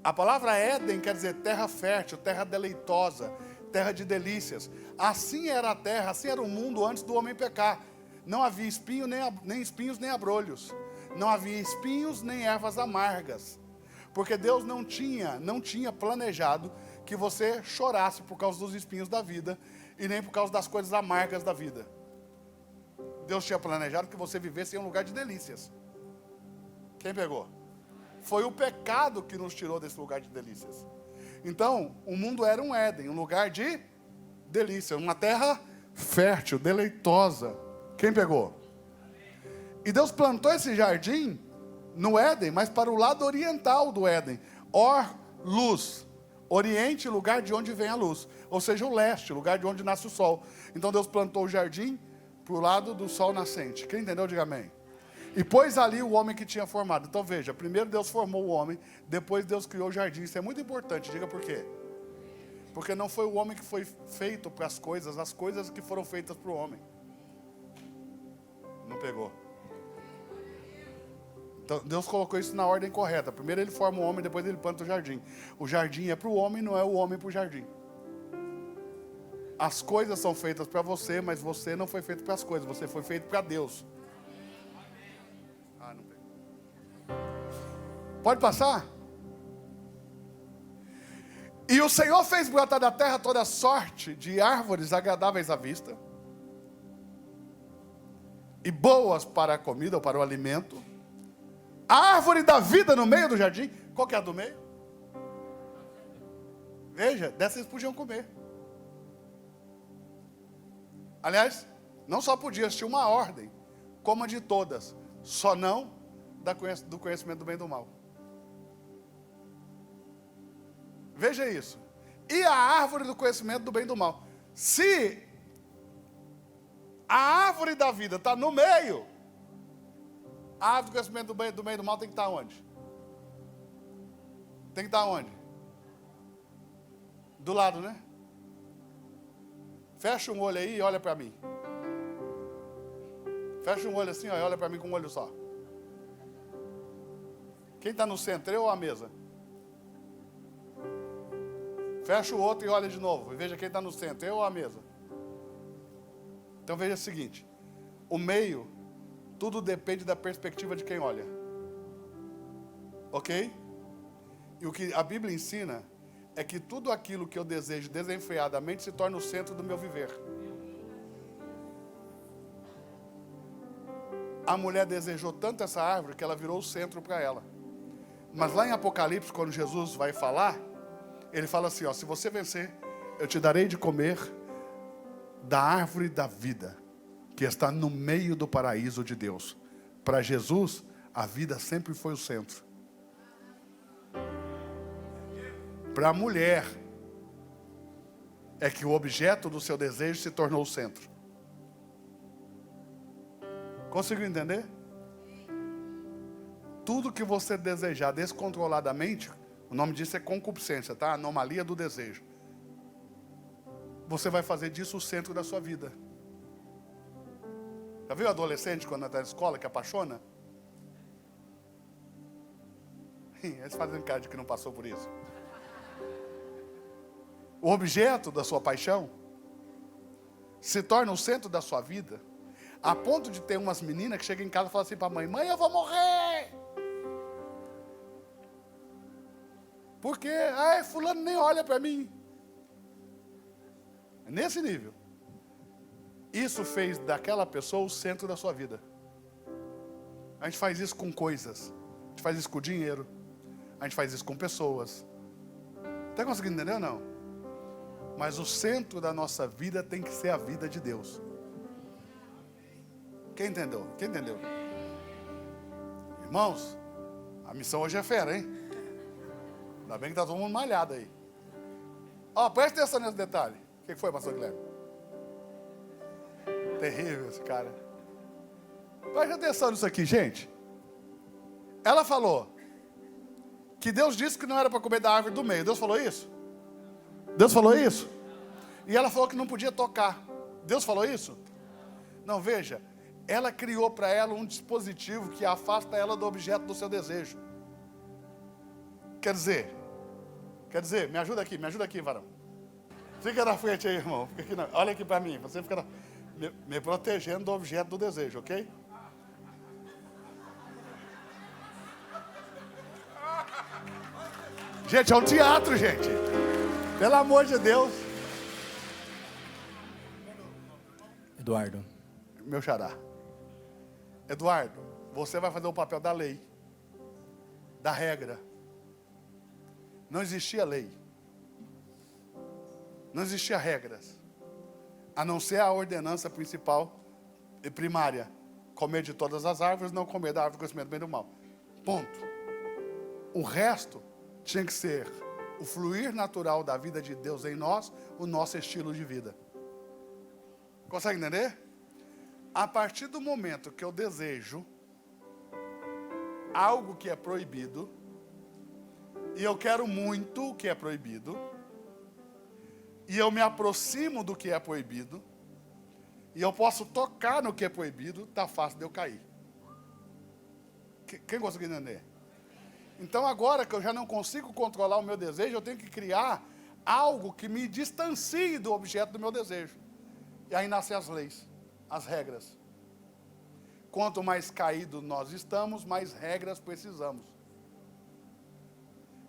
A palavra Éden quer dizer terra fértil, terra deleitosa, terra de delícias. Assim era a terra, assim era o mundo antes do homem pecar. Não havia espinho, nem espinhos, nem abrolhos. Não havia espinhos, nem ervas amargas. Porque Deus não tinha planejado que você chorasse por causa dos espinhos da vida e nem por causa das coisas amargas da vida. Deus tinha planejado que você vivesse em um lugar de delícias. Quem pegou? Foi o pecado que nos tirou desse lugar de delícias. Então, o mundo era um Éden, um lugar de delícia, uma terra fértil, deleitosa. Quem pegou? E Deus plantou esse jardim no Éden, mas para o lado oriental do Éden. Luz. Oriente, lugar de onde vem a luz. Ou seja, o leste, lugar de onde nasce o sol. Então Deus plantou o jardim para o lado do sol nascente. Quem entendeu, diga amém. E pôs ali o homem que tinha formado. Então veja, primeiro Deus formou o homem, depois Deus criou o jardim. Isso é muito importante, diga por quê. Porque não foi o homem que foi feito para as coisas que foram feitas para o homem. Não pegou. Então Deus colocou isso na ordem correta. Primeiro ele forma o homem, depois ele planta o jardim. O jardim é para o homem, não é o homem para o jardim. As coisas são feitas para você, mas você não foi feito para as coisas, você foi feito para Deus. Não pegou. Pode passar? E o Senhor fez brotar da terra toda sorte de árvores agradáveis à vista e boas para a comida ou para o alimento. A árvore da vida no meio do jardim. Qual que é a do meio? Veja, dessa eles podiam comer. Aliás, não só podia, tinha uma ordem. Coma de todas, só não do conhecimento do bem e do mal. Veja isso. E a árvore do conhecimento do bem e do mal. Se a árvore da vida está no meio, a árvore do conhecimento do bem e do mal tem que estar onde? Tem que estar onde? Do lado, né? Fecha um olho aí e olha para mim. Fecha um olho assim, ó, e olha para mim com um olho só. Quem está no centro, eu ou a mesa? Fecha o outro e olha de novo. E veja quem está no centro, eu ou a mesa? Então veja o seguinte. O meio, tudo depende da perspectiva de quem olha. Ok? E o que a Bíblia ensina é que tudo aquilo que eu desejo desenfreadamente se torna o centro do meu viver. A mulher desejou tanto essa árvore que ela virou o centro para ela. Mas lá em Apocalipse, quando Jesus vai falar, ele fala assim, ó, se você vencer, eu te darei de comer da árvore da vida, que está no meio do paraíso de Deus. Para Jesus, a vida sempre foi o centro. Para a mulher, é que o objeto do seu desejo se tornou o centro. Conseguiu entender? Tudo que você desejar descontroladamente, o nome disso é concupiscência, tá? Anomalia do desejo. Você vai fazer disso o centro da sua vida. Já viu adolescente quando está na escola que apaixona? Eles fazem cara de que não passou por isso. O objeto da sua paixão se torna o centro da sua vida, a ponto de ter umas meninas que chegam em casa e falam assim para a mãe: mãe, eu vou morrer. Por quê? Ai, fulano nem olha para mim. É nesse nível. Isso fez daquela pessoa o centro da sua vida. A gente faz isso com coisas. A gente faz isso com dinheiro. A gente faz isso com pessoas. Está conseguindo entender ou não? Mas o centro da nossa vida tem que ser a vida de Deus. Quem entendeu? Quem entendeu? Irmãos, a missão hoje é fera, hein? Ainda bem que está todo mundo malhado aí. Ó, presta atenção nesse detalhe. O que foi, pastor Guilherme? Terrível esse cara. Presta atenção nisso aqui, gente. Ela falou que Deus disse que não era para comer da árvore do meio. Deus falou isso? Deus falou isso? E ela falou que não podia tocar. Deus falou isso? Não, veja. Ela criou para ela um dispositivo que afasta ela do objeto do seu desejo. Quer dizer, me ajuda aqui, varão. Fica na frente aí, irmão. Fica aqui, olha aqui para mim. Você fica me protegendo do objeto do desejo, ok? Gente, é um teatro, gente. Pelo amor de Deus. Eduardo. Meu xará. Eduardo, você vai fazer o papel da lei, da regra. Não existia lei. Não existia regras. A não ser a ordenança principal e primária. Comer de todas as árvores, não comer da árvore do conhecimento do bem e do mal. Ponto. O resto tinha que ser o fluir natural da vida de Deus em nós, o nosso estilo de vida. Consegue entender? A partir do momento que eu desejo algo que é proibido, e eu quero muito o que é proibido, e eu me aproximo do que é proibido, e eu posso tocar no que é proibido, está fácil de eu cair. Quem conseguiu entender? Então agora que eu já não consigo controlar o meu desejo, eu tenho que criar algo que me distancie do objeto do meu desejo. E aí nascem as leis, as regras. Quanto mais caído nós estamos, mais regras precisamos.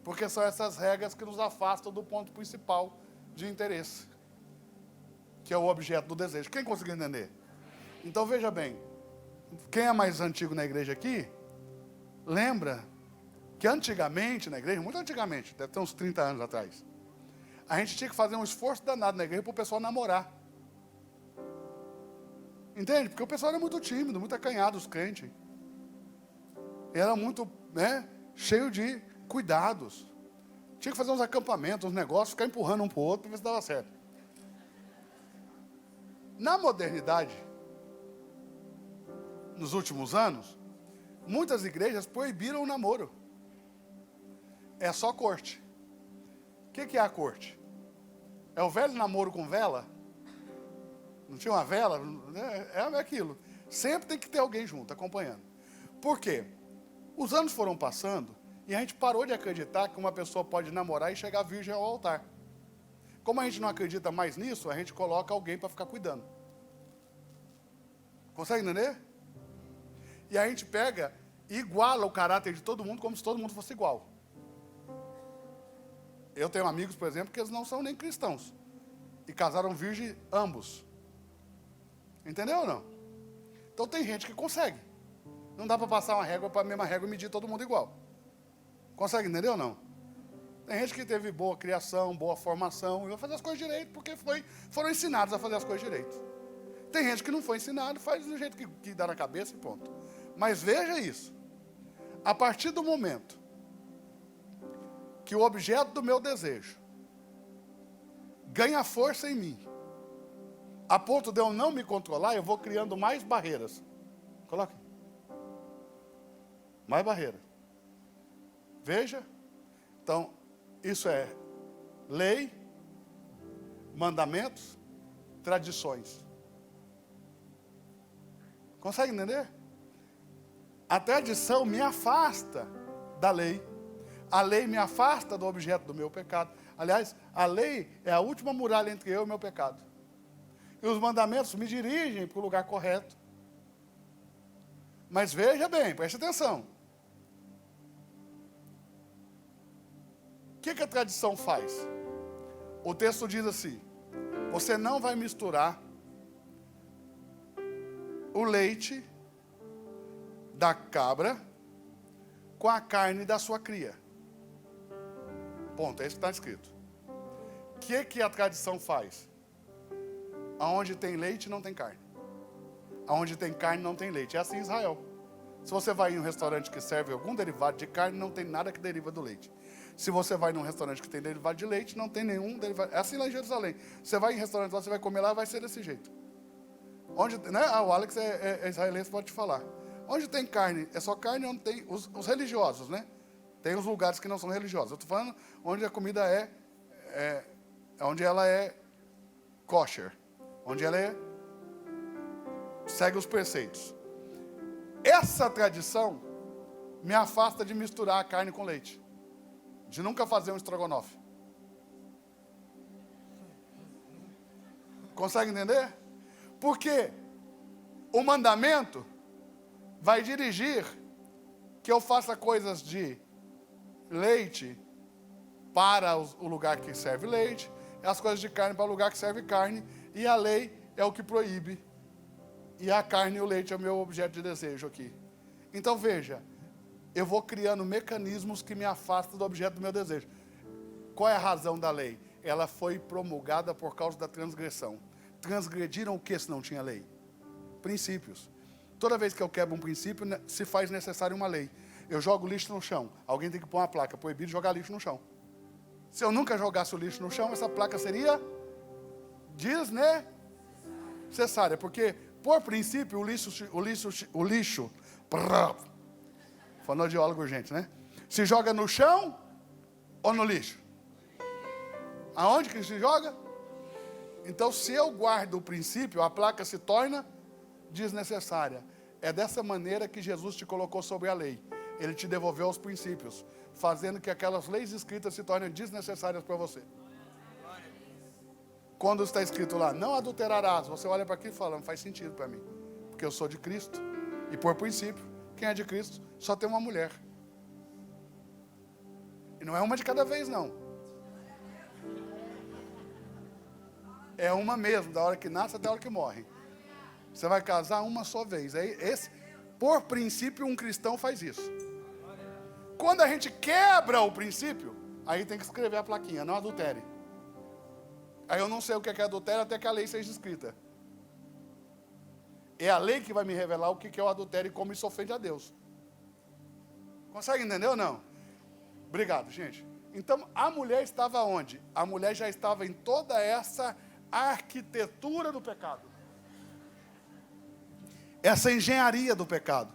Porque são essas regras que nos afastam do ponto principal de interesse, que é o objeto do desejo. Quem conseguiu entender? Então veja bem, quem é mais antigo na igreja aqui, lembra que antigamente na igreja, muito antigamente, deve ter uns 30 anos atrás, a gente tinha que fazer um esforço danado na igreja para o pessoal namorar. Entende? Porque o pessoal era muito tímido, muito acanhado, os crentes. Era muito, cheio de cuidados. Tinha que fazer uns acampamentos, uns negócios, ficar empurrando um para o outro para ver se dava certo. Na modernidade, nos últimos anos, muitas igrejas proibiram o namoro. É só corte. O que é a corte? É o velho namoro com vela? Não tinha uma vela? É aquilo. Sempre tem que ter alguém junto, acompanhando. Por quê? Os anos foram passando e a gente parou de acreditar que uma pessoa pode namorar e chegar virgem ao altar. Como a gente não acredita mais nisso, a gente coloca alguém para ficar cuidando. Consegue entender? E a gente pega e iguala o caráter de todo mundo como se todo mundo fosse igual. Eu tenho amigos, por exemplo, que eles não são nem cristãos. E casaram virgem ambos. Entendeu ou não? Então tem gente que consegue. Não dá para passar uma régua para a mesma régua e medir todo mundo igual. Consegue entender ou não? Tem gente que teve boa criação, boa formação, e vai fazer as coisas direito, porque foram ensinados a fazer as coisas direito. Tem gente que não foi ensinado, faz do jeito que dá na cabeça e ponto. Mas veja isso. A partir do momento que o objeto do meu desejo ganha força em mim, a ponto de eu não me controlar, eu vou criando mais barreiras. Coloque. Mais barreiras. Veja. Então, isso é lei, mandamentos, tradições. Consegue entender? A tradição me afasta da lei. A lei me afasta do objeto do meu pecado. Aliás, a lei é a última muralha entre eu e o meu pecado. E os mandamentos me dirigem para o lugar correto. Mas veja bem, preste atenção. O que a tradição faz? O texto diz assim: você não vai misturar o leite da cabra com a carne da sua cria. Ponto, é isso que está escrito. O que a tradição faz? Aonde tem leite não tem carne. Aonde tem carne não tem leite. É assim em Israel. Se você vai em um restaurante que serve algum derivado de carne, não tem nada que deriva do leite. Se você vai num restaurante que tem derivado de leite, não tem nenhum derivado. É assim lá em Jerusalém. Você vai em restaurante lá, você vai comer lá, vai ser desse jeito. Onde, né? O Alex é israelense, pode te falar. Onde tem carne, é só carne, onde tem os religiosos, né? Tem os lugares que não são religiosos. Eu estou falando onde a comida onde ela é kosher. Onde ela segue os preceitos. Essa tradição me afasta de misturar a carne com leite. De nunca fazer um estrogonofe. Consegue entender? Porque o mandamento vai dirigir que eu faça coisas de leite para o lugar que serve leite, e as coisas de carne para o lugar que serve carne, e a lei é o que proíbe. E a carne e o leite é o meu objeto de desejo aqui. Então veja, eu vou criando mecanismos que me afastam do objeto do meu desejo. Qual é a razão da lei? Ela foi promulgada por causa da transgressão. Transgrediram o que se não tinha lei? Princípios. Toda vez que eu quebro um princípio, se faz necessário uma lei. Eu jogo lixo no chão. Alguém tem que pôr uma placa, proibido jogar lixo no chão. Se eu nunca jogasse o lixo no chão, essa placa seria desnecessária. Porque, por princípio, o lixo fonoaudiólogo urgente, né? Se joga no chão ou no lixo? Aonde que se joga? Então, se eu guardo o princípio, a placa se torna desnecessária. É dessa maneira que Jesus te colocou sobre a lei. Ele te devolveu os princípios, fazendo que aquelas leis escritas se tornem desnecessárias para você. Quando está escrito lá, não adulterarás, você olha para aqui e fala, não faz sentido para mim. Porque eu sou de Cristo. E por princípio, quem é de Cristo só tem uma mulher. E não é uma de cada vez, não. É uma mesmo, da hora que nasce até a hora que morre. Você vai casar uma só vez. Por princípio, um cristão faz isso. Quando a gente quebra o princípio, aí tem que escrever a plaquinha, não adultere. Aí eu não sei o que é adultério até que a lei seja escrita. É a lei que vai me revelar o que é o adultério e como isso ofende a Deus. Consegue entender ou não? Obrigado, gente. Então, a mulher estava onde? A mulher já estava em toda essa arquitetura do pecado. Essa engenharia do pecado.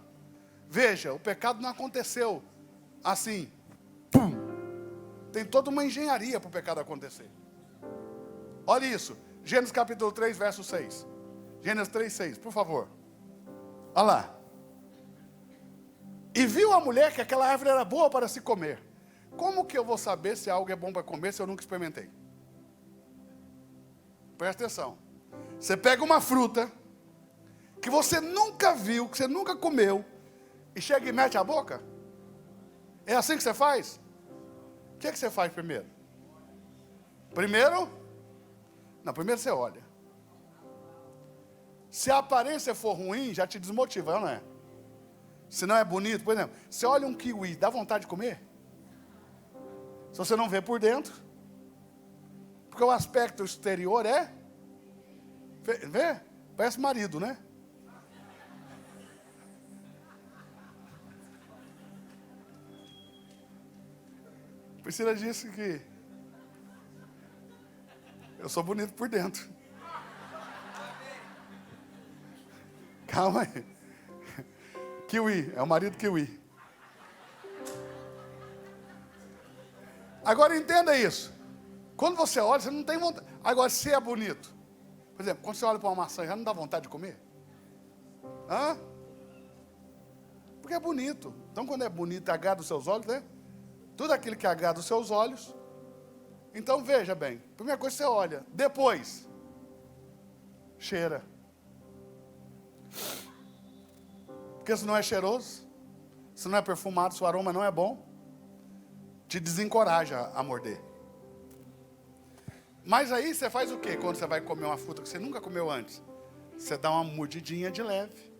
Veja, o pecado não aconteceu assim. Pum. Tem toda uma engenharia para o pecado acontecer. Olha isso. Gênesis capítulo 3, verso 6. Gênesis 3, 6, por favor. Olha lá. E viu a mulher que aquela árvore era boa para se comer. Como que eu vou saber se algo é bom para comer se eu nunca experimentei? Presta atenção. Você pega uma fruta que você nunca viu, que você nunca comeu, e chega e mete a boca? É assim que você faz? O que você faz primeiro? Primeiro você olha. Se a aparência for ruim, já te desmotiva, não é? Se não é bonito, por exemplo, você olha um kiwi, dá vontade de comer? Se você não vê por dentro, porque o aspecto exterior vê? Parece marido, né? Priscila disse que eu sou bonito por dentro. Calma aí. Kiwi, é o marido kiwi. Agora entenda isso. Quando você olha, você não tem vontade. Agora, se é bonito. Por exemplo, quando você olha para uma maçã, já não dá vontade de comer? Hã? Porque é bonito. Então, quando é bonito, agrada os seus olhos, né? Tudo aquilo que agrada os seus olhos. Então, veja bem. Primeira coisa, você olha. Depois, cheira. Porque se não é cheiroso, se não é perfumado, se o aroma não é bom, te desencoraja a morder. Mas aí você faz o quê quando você vai comer uma fruta que você nunca comeu antes? Você dá uma mordidinha de leve,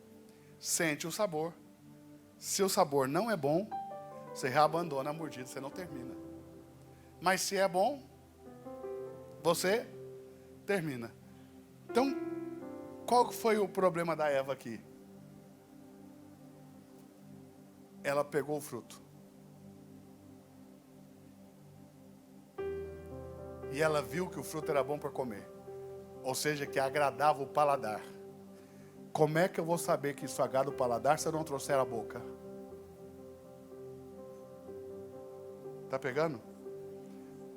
sente o sabor. Se o sabor não é bom, você reabandona a mordida, você não termina. Mas se é bom, você termina. Então, qual foi o problema da Eva aqui? Ela pegou o fruto. E ela viu que o fruto era bom para comer. Ou seja, que agradava o paladar. Como é que eu vou saber que isso agrada o paladar se eu não trouxer a boca? Está pegando?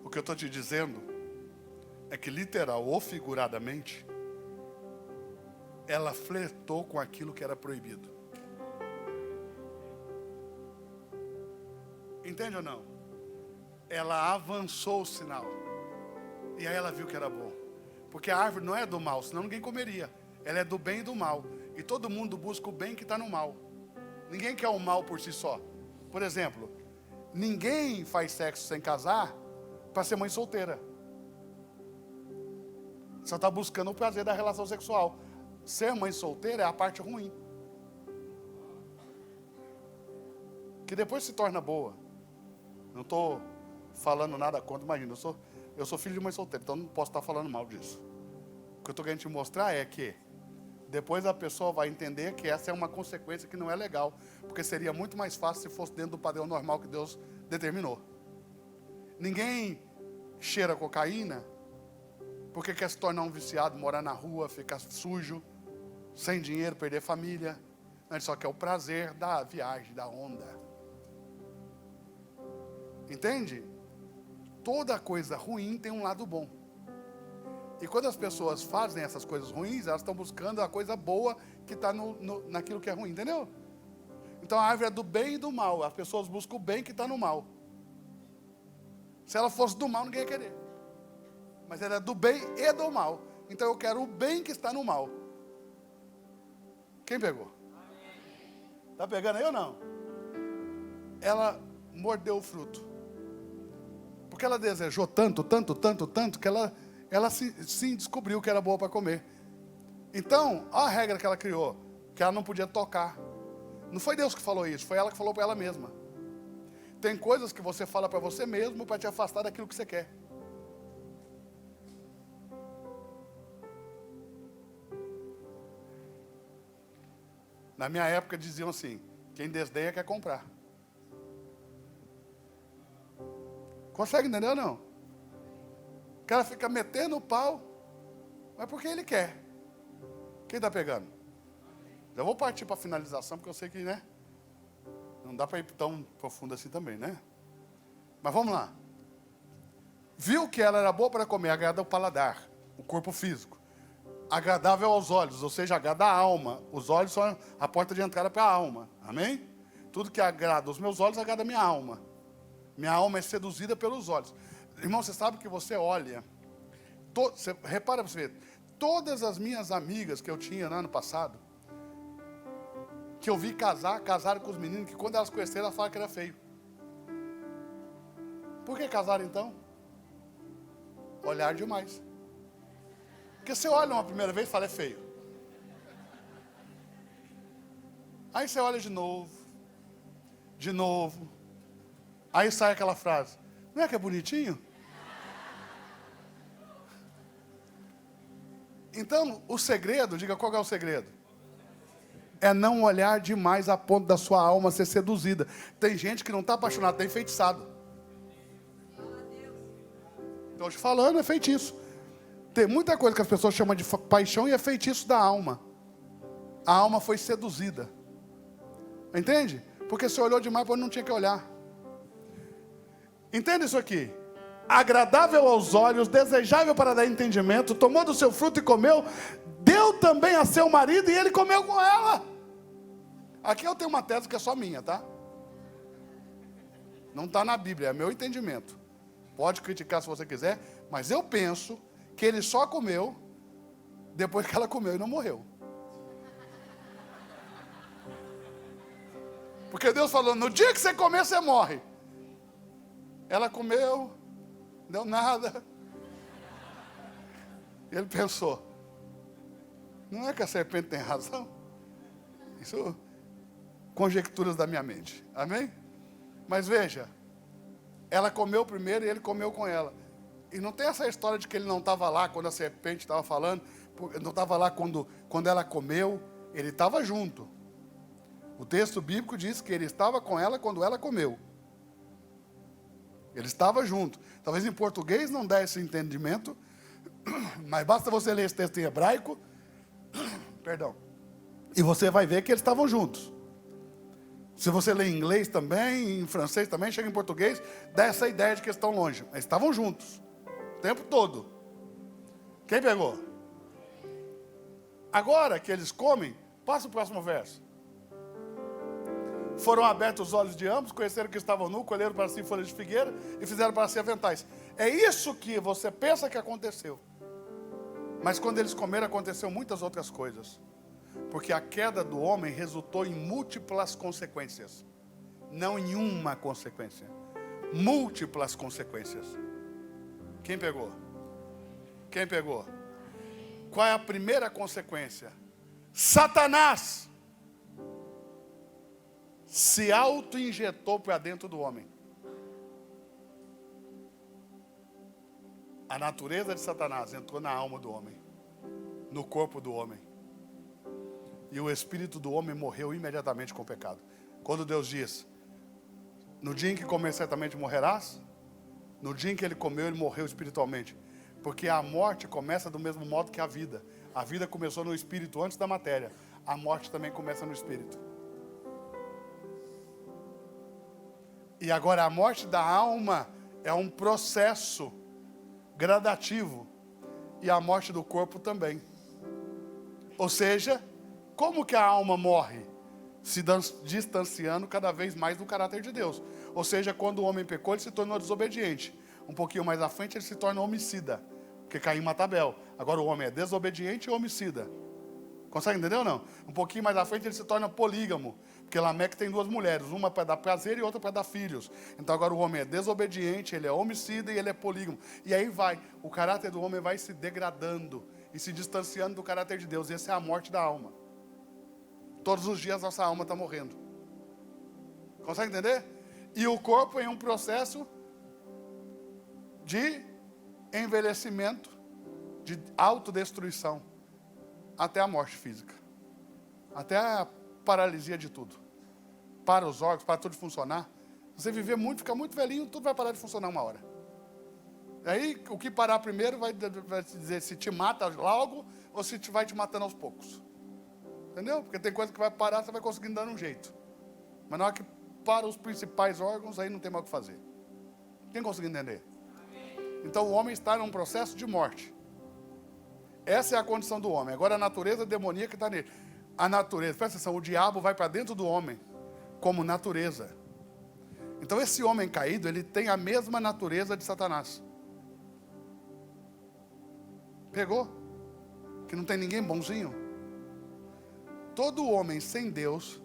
O que eu estou te dizendo é que literal ou figuradamente, ela flertou com aquilo que era proibido. Entende ou não? Ela avançou o sinal. E aí ela viu que era bom. Porque a árvore não é do mal, senão ninguém comeria. Ela é do bem e do mal. E todo mundo busca o bem que está no mal. Ninguém quer o mal por si só. Por exemplo, ninguém faz sexo sem casar para ser mãe solteira. Só está buscando o prazer da relação sexual. Ser mãe solteira é a parte ruim. Que depois se torna boa. Não estou falando nada contra, imagina, eu sou filho de mãe solteira, então não posso estar falando mal disso. O que eu estou querendo te mostrar é que depois a pessoa vai entender que essa é uma consequência que não é legal, porque seria muito mais fácil se fosse dentro do padrão normal que Deus determinou. Ninguém cheira cocaína porque quer se tornar um viciado, morar na rua, ficar sujo, sem dinheiro, perder família. Ele só quer o prazer da viagem, da onda. Entende? Toda coisa ruim tem um lado bom. E quando as pessoas fazem essas coisas ruins, elas estão buscando a coisa boa que está naquilo que é ruim, entendeu? Então a árvore é do bem e do mal. As pessoas buscam o bem que está no mal. Se ela fosse do mal, ninguém ia querer. Mas ela é do bem e do mal. Então eu quero o bem que está no mal. Quem pegou? Está pegando aí ou não? Ela mordeu o fruto. Porque ela desejou tanto, que ela sim descobriu que era boa para comer. Então, olha a regra que ela criou, que ela não podia tocar. Não foi Deus que falou isso, foi ela que falou para ela mesma. Tem coisas que você fala para você mesmo para te afastar daquilo que você quer. Na minha época diziam assim, quem desdenha quer comprar. Consegue entender ou não? O cara fica metendo o pau, mas porque ele quer. Quem está pegando? Já vou partir para a finalização, porque eu sei que, né? Não dá para ir tão profundo assim também, né? Mas vamos lá. Viu que ela era boa para comer, agrada o paladar, o corpo físico. Agradável aos olhos, ou seja, agrada a alma. Os olhos são a porta de entrada para a alma. Amém? Tudo que agrada os meus olhos, agrada a minha alma. Minha alma é seduzida pelos olhos. Irmão, você sabe que você olha. Repara para você ver. Todas as minhas amigas que eu tinha no ano passado, que eu vi casaram com os meninos, que quando elas conheceram, elas falaram que era feio. Por que casaram então? Olhar demais. Porque você olha uma primeira vez e fala, é feio. Aí você olha de novo. De novo. Aí sai aquela frase, não é que é bonitinho? Então, o segredo, diga qual é o segredo? É não olhar demais a ponto da sua alma ser seduzida. Tem gente que não está apaixonada, está enfeitiçado. Estou te falando, é feitiço. Tem muita coisa que as pessoas chamam de paixão e é feitiço da alma. A alma foi seduzida. Entende? Porque você olhou demais quando não tinha que olhar. Entenda isso aqui. Agradável aos olhos, desejável para dar entendimento, tomou do seu fruto e comeu, deu também a seu marido e ele comeu com ela. Aqui eu tenho uma tese que é só minha, tá? Não está na Bíblia, é meu entendimento. Pode criticar se você quiser, mas eu penso que ele só comeu depois que ela comeu e não morreu. Porque Deus falou, no dia que você comer, você morre. Ela comeu, deu nada. Ele pensou, não é que a serpente tem razão? Isso, conjecturas da minha mente. Amém? Mas veja, ela comeu primeiro e ele comeu com ela. E não tem essa história de que ele não estava lá quando a serpente estava falando, não estava lá quando ela comeu, ele estava junto. O texto bíblico diz que ele estava com ela quando ela comeu. Ele estava junto. Talvez em português não dê esse entendimento, mas basta você ler esse texto em hebraico, perdão, e você vai ver que eles estavam juntos. Se você ler em inglês também, em francês também, chega em português, dá essa ideia de que eles estão longe. Eles estavam juntos, o tempo todo. Quem pegou? Agora que eles comem, passa o próximo verso. Foram abertos os olhos de ambos, conheceram que estavam nus, colheram para si folhas de figueira e fizeram para si aventais. É isso que você pensa que aconteceu. Mas quando eles comeram, aconteceu muitas outras coisas. Porque a queda do homem resultou em múltiplas consequências. Não em uma consequência. Múltiplas consequências. Quem pegou? Quem pegou? Qual é a primeira consequência? Satanás se auto-injetou para dentro do homem. A natureza de Satanás entrou na alma do homem, no corpo do homem. E o espírito do homem morreu imediatamente com o pecado. Quando Deus diz, no dia em que comer certamente morrerás, no dia em que ele comeu, ele morreu espiritualmente. Porque a morte começa do mesmo modo que a vida. A vida começou no espírito antes da matéria. A morte também começa no espírito. E agora a morte da alma é um processo gradativo. E a morte do corpo também. Ou seja, como que a alma morre? Se distanciando cada vez mais do caráter de Deus. Ou seja, quando o homem pecou, ele se tornou desobediente. Um pouquinho mais à frente, ele se torna homicida. Porque Caim mata Abel. Agora o homem é desobediente e homicida. Consegue entender ou não? Um pouquinho mais à frente, ele se torna polígamo. Porque Lameque tem duas mulheres, uma para dar prazer e outra para dar filhos. Então agora o homem é desobediente, ele é homicida e ele é polígamo. E aí vai, o caráter do homem vai se degradando e se distanciando do caráter de Deus. Essa é a morte da alma. Todos os dias nossa alma está morrendo. Consegue entender? E o corpo em um processo de envelhecimento, de autodestruição, até a morte física. Até a paralisia de tudo. Para os órgãos, para tudo funcionar. Você viver muito, ficar muito velhinho, tudo vai parar de funcionar uma hora. Aí, o que parar primeiro vai dizer se te mata logo ou se vai te matando aos poucos. Entendeu? Porque tem coisa que vai parar, você vai conseguindo dar um jeito. Mas na hora que para os principais órgãos, aí não tem mais o que fazer. Quem conseguiu entender? Então o homem está num processo de morte. Essa é a condição do homem. Agora a natureza demoníaca está nele. A natureza, presta atenção, o diabo vai para dentro do homem como natureza. Então esse homem caído, ele tem a mesma natureza de Satanás. Pegou? Que não tem ninguém bonzinho. Todo homem sem Deus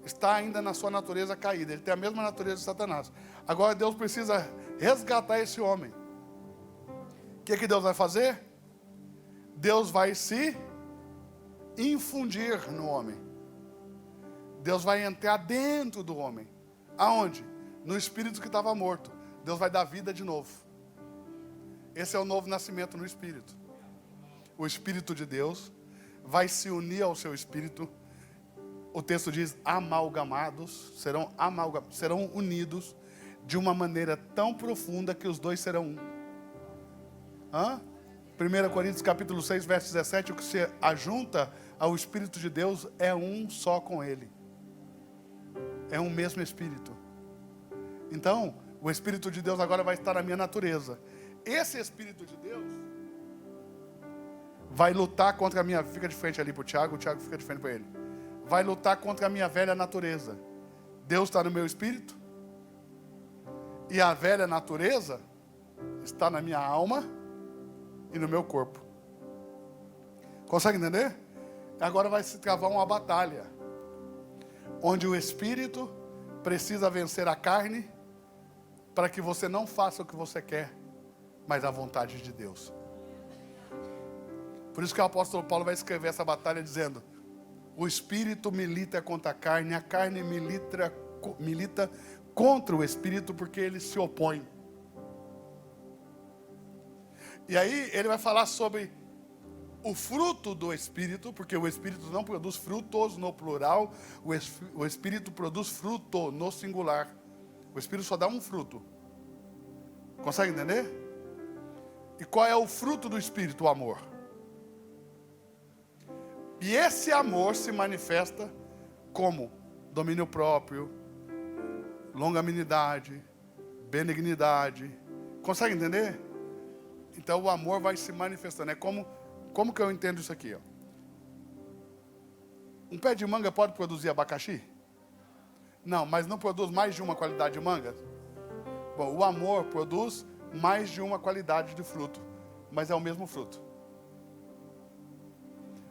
está ainda na sua natureza caída. Ele tem a mesma natureza de Satanás. Agora Deus precisa resgatar esse homem. O que Deus vai fazer? Deus vai se infundir no homem. Deus vai entrar dentro do homem. Aonde? No espírito que estava morto. Deus vai dar vida de novo. Esse é o novo nascimento no espírito. O espírito de Deus vai se unir ao seu espírito. O texto diz amalgamados, serão unidos de uma maneira tão profunda que os dois serão um. 1 Coríntios capítulo 6, verso 17, o que se ajunta ao Espírito de Deus é um só com Ele. É um mesmo Espírito. Então, O Espírito de Deus agora vai estar na minha natureza. Esse Espírito de Deus vai lutar contra a minha... Fica de frente ali para o Tiago fica de frente para ele. Vai lutar contra a minha velha natureza. Deus está no meu espírito. E a velha natureza está na minha alma e no meu corpo. Consegue entender? Agora vai se travar uma batalha, onde o Espírito precisa vencer a carne, para que você não faça o que você quer, mas a vontade de Deus. Por isso que o apóstolo Paulo vai escrever essa batalha dizendo: o Espírito milita contra a carne milita contra o Espírito, porque eles se opõem. E aí ele vai falar sobre o fruto do Espírito, porque o Espírito não produz frutos no plural, o Espírito produz fruto no singular. O Espírito só dá um fruto. Consegue entender? E qual é o fruto do Espírito? O amor. E esse amor se manifesta como domínio próprio, longanimidade, benignidade. Consegue entender? Então o amor vai se manifestando. É como que eu entendo isso aqui? Ó? Um pé de manga pode produzir abacaxi? Não, mas não produz mais de uma qualidade de manga? Bom, o amor produz mais de uma qualidade de fruto, mas é o mesmo fruto.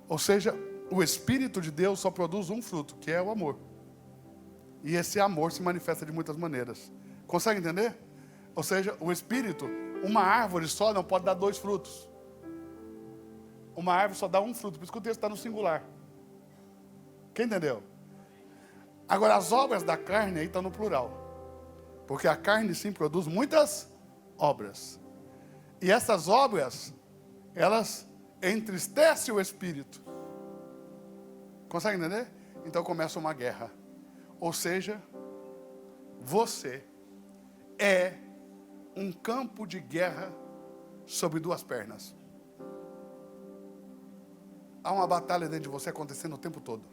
Ou seja, o Espírito de Deus só produz um fruto, que é o amor. E esse amor se manifesta de muitas maneiras. Consegue entender? Ou seja, o Espírito, uma árvore só não pode dar 2 frutos. Uma árvore só dá um fruto, por isso que o texto está no singular. Quem entendeu? Agora, as obras da carne aí estão no plural. Porque a carne sim produz muitas obras. E essas obras, elas entristecem o Espírito. Consegue entender? Então começa uma guerra. Ou seja, você é um campo de guerra sobre 2 pernas. Há uma batalha dentro de você acontecendo o tempo todo.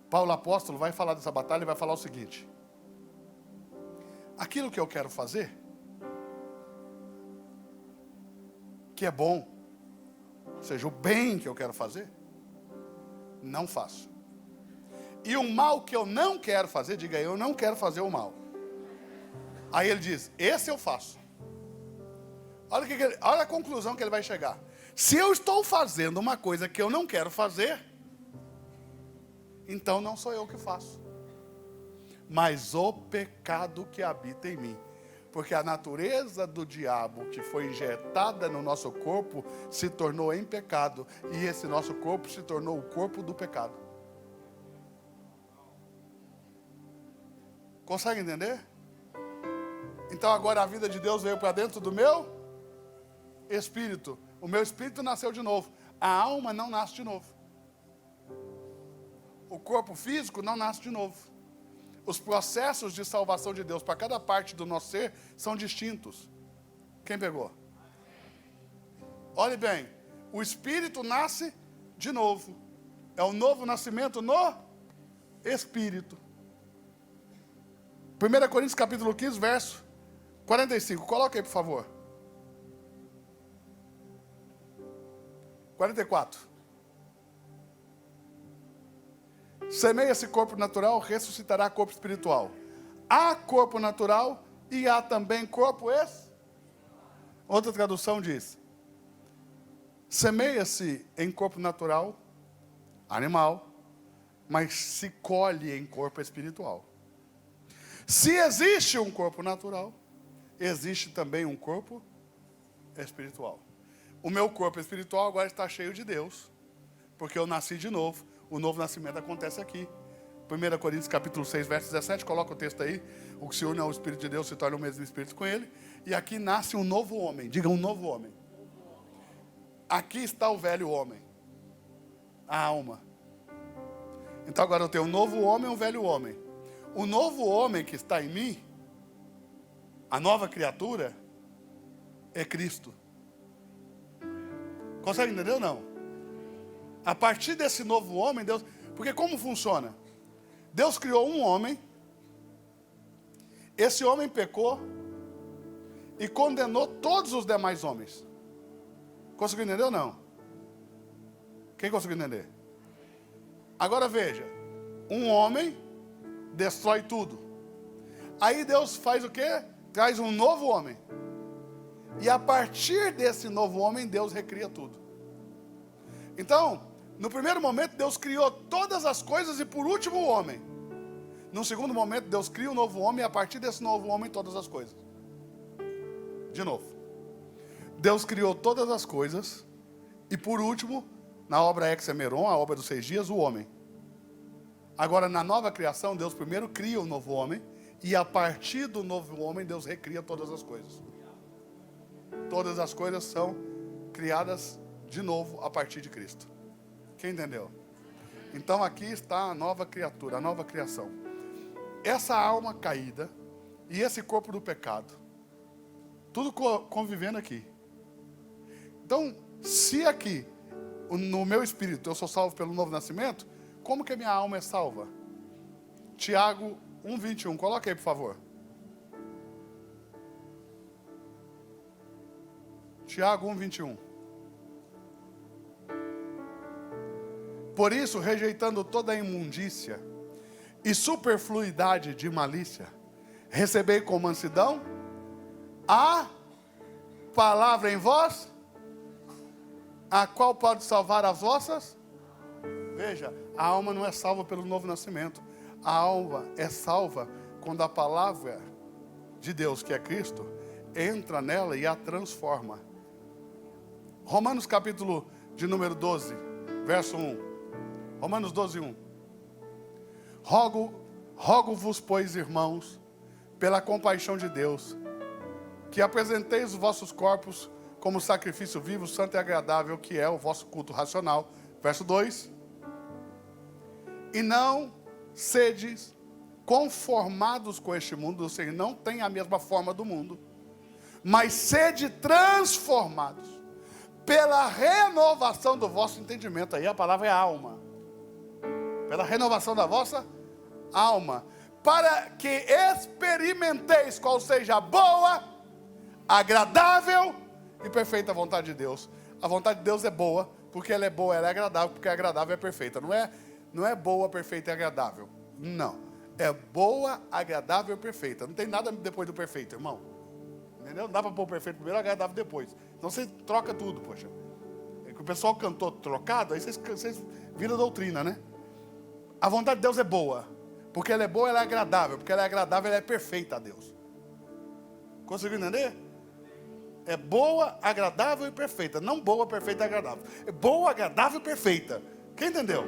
Paulo apóstolo vai falar dessa batalha e vai falar o seguinte: aquilo que eu quero fazer, que é bom, ou seja, o bem que eu quero fazer, não faço. E o mal que eu não quero fazer, diga eu não quero fazer o mal. Aí ele diz, esse eu faço. Olha a conclusão que ele vai chegar. Se eu estou fazendo uma coisa que eu não quero fazer, então não sou eu que faço, mas o pecado que habita em mim. Porque a natureza do diabo que foi injetada no nosso corpo se tornou em pecado. E esse nosso corpo se tornou o corpo do pecado. Consegue entender? Então agora a vida de Deus veio para dentro do meu espírito. O meu espírito nasceu de novo. A alma não nasce de novo. O corpo físico não nasce de novo. Os processos de salvação de Deus para cada parte do nosso ser são distintos. Quem pegou? Olhe bem, o espírito nasce de novo. É o novo nascimento no espírito. 1 Coríntios capítulo 15, verso 45. Coloca aí, por favor. 44. Semeia-se corpo natural, ressuscitará corpo espiritual. Há corpo natural e há também corpo espiritual. Outra tradução diz: semeia-se em corpo natural, animal, mas se colhe em corpo espiritual. Se existe um corpo natural, existe também um corpo espiritual. O meu corpo espiritual agora está cheio de Deus, porque eu nasci de novo. O novo nascimento acontece aqui. 1 Coríntios capítulo 6, verso 17, coloca o texto aí. O que se une ao Espírito de Deus se torna o mesmo Espírito com ele. E aqui nasce um novo homem. Diga, um novo homem. Aqui está o velho homem. A alma. Então agora eu tenho um novo homem e um velho homem. O novo homem que está em mim, a nova criatura, é Cristo. Consegue entender ou não? A partir desse novo homem, Deus... Porque como funciona? Deus criou um homem Esse homem pecou e condenou todos os demais homens. Conseguiu entender ou não? Quem conseguiu entender? Agora veja, um homem destrói tudo. Aí Deus faz o quê? Traz um novo homem. E a partir desse novo homem, Deus recria tudo. Então, no primeiro momento, Deus criou todas as coisas e por último o homem. No segundo momento, Deus cria um novo homem e a partir desse novo homem, todas as coisas. De novo. Deus criou todas as coisas e por último, na obra Hexameron, a obra dos 6 dias, o homem. Agora, na nova criação, Deus primeiro cria um novo homem e a partir do novo homem, Deus recria todas as coisas. Todas as coisas são criadas de novo a partir de Cristo. Quem entendeu? Então aqui está a nova criatura, a nova criação. Essa alma caída e esse corpo do pecado, tudo convivendo aqui. Então, se aqui, no meu espírito, eu sou salvo pelo novo nascimento, como que a minha alma é salva? Tiago 1:21, coloca aí por favor. Tiago 1:21. Por isso, rejeitando toda a imundícia e superfluidade de malícia, recebei com mansidão a palavra em vós, a qual pode salvar as vossas. Veja, a alma não é salva pelo novo nascimento. A alma é salva quando a palavra de Deus, que é Cristo, entra nela e a transforma. Romanos capítulo de número 12, verso 1. Romanos 12:1. Rogo-vos, pois, irmãos, pela compaixão de Deus, que apresenteis os vossos corpos como sacrifício vivo, santo e agradável, que é o vosso culto racional. Verso 2. E não sedes conformados com este mundo, ou seja, não tem a mesma forma do mundo, mas sede transformados pela renovação do vosso entendimento. Aí a palavra é alma. Pela renovação da vossa alma, para que experimenteis qual seja a boa, agradável e perfeita vontade de Deus. A vontade de Deus é boa, porque ela é boa, ela é agradável, porque agradável é perfeita. Não é boa, perfeita e agradável. Não. É boa, agradável e perfeita. Não tem nada depois do perfeito, irmão. Entendeu? Não dá para pôr o perfeito primeiro e agradável depois. Então você troca tudo, poxa. É que o pessoal cantou trocado, aí vocês viram doutrina, né? A vontade de Deus é boa. Porque ela é boa, ela é agradável. Porque ela é agradável, ela é perfeita a Deus. Conseguiu entender? É boa, agradável e perfeita. Não boa, perfeita e agradável. É boa, agradável e perfeita. Quem entendeu?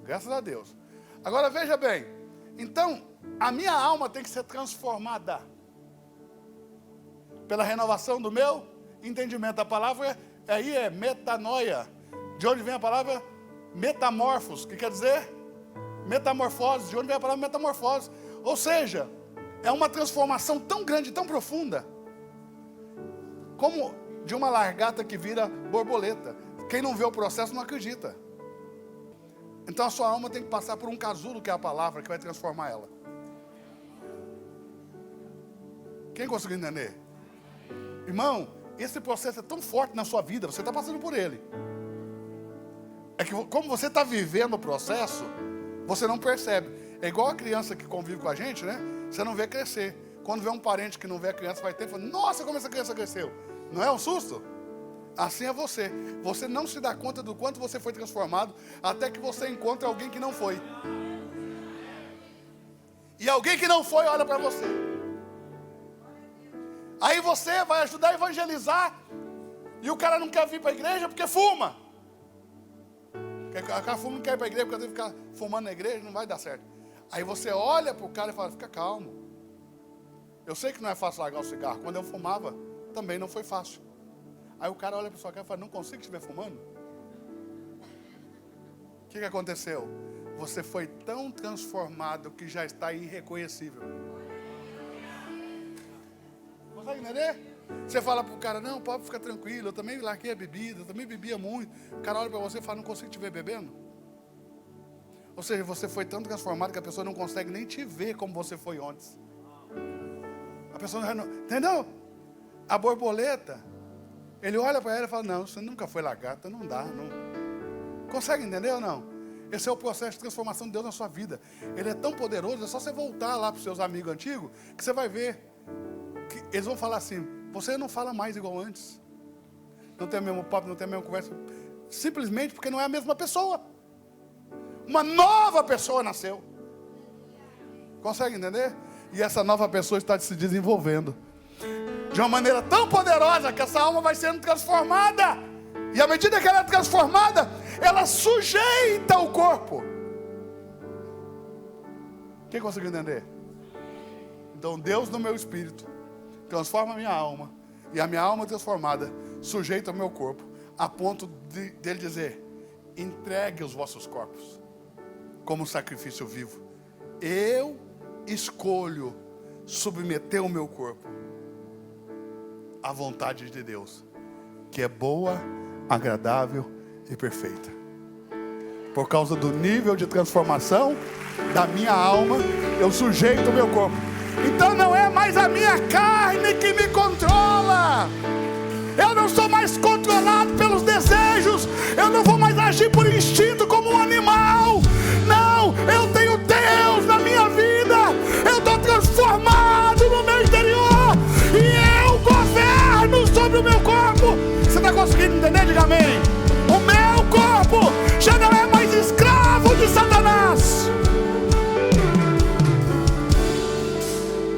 Graças a Deus. Agora veja bem. Então, a minha alma tem que ser transformada pela renovação do meu entendimento. A palavra aí é metanoia. De onde vem a palavra metamorfos, que quer dizer metamorfose. De onde vem a palavra metamorfose? Ou seja, é uma transformação tão grande, tão profunda, como de uma largata que vira borboleta. Quem não vê o processo não acredita. Então a sua alma tem que passar por um casulo, que é a palavra, que vai transformar ela. Quem conseguiu entender? Irmão, esse processo é tão forte na sua vida, você está passando por ele. É que como você está vivendo o processo, você não percebe. É igual a criança que convive com a gente, né? Você não vê crescer. Quando vê um parente que não vê a criança faz tempo, fala, nossa, como essa criança cresceu. Não é um susto? Assim é você. Você não se dá conta do quanto você foi transformado, até que você encontra alguém que não foi. E alguém que não foi olha para você. Aí você vai ajudar a evangelizar, e o cara não quer vir para a igreja porque fuma. O cara fuma, não quer ir para a igreja, porque ele ficar fumando na igreja, não vai dar certo. Aí você olha para o cara e fala, fica calmo. Eu sei que não é fácil largar o cigarro. Quando eu fumava, também não foi fácil. Aí o cara olha para sua cara e fala, não consigo estiver fumando? O que aconteceu? Você foi tão transformado que já está irreconhecível. Consegue entender? Você fala para o cara, não, pode ficar tranquilo, eu também larguei a bebida, eu também bebia muito. O cara olha para você e fala, não consigo te ver bebendo? Ou seja, você foi tão transformado que a pessoa não consegue nem te ver como você foi antes. A pessoa não... Entendeu? A borboleta, ele olha para ela e fala, não, você nunca foi lagarta, não dá. Não. Consegue entender ou não? Esse é o processo de transformação de Deus na sua vida. Ele é tão poderoso, é só você voltar lá para os seus amigos antigos, que você vai ver que eles vão falar assim, você não fala mais igual antes. Não tem o mesmo papo, não tem a mesma conversa. Simplesmente porque não é a mesma pessoa. Uma nova pessoa nasceu. Consegue entender? E essa nova pessoa está se desenvolvendo de uma maneira tão poderosa que essa alma vai sendo transformada. E à medida que ela é transformada, ela sujeita o corpo. Quem conseguiu entender? Então Deus no meu espírito transforma a minha alma. E a minha alma transformada sujeita o meu corpo. A ponto dele dizer, entregue os vossos corpos como sacrifício vivo. Eu escolho submeter o meu corpo à vontade de Deus, que é boa, agradável e perfeita. Por causa do nível de transformação da minha alma, eu sujeito o meu corpo. Então não é mais a minha carne que me controla. Eu não sou mais controlado pelos desejos. Eu não vou mais agir por instinto como um animal. Não, eu tenho Deus na minha vida. Eu estou transformado no meu interior. E eu governo sobre o meu corpo. Você está conseguindo entender? Diga amém. O meu corpo já não é mais escravo de Satanás.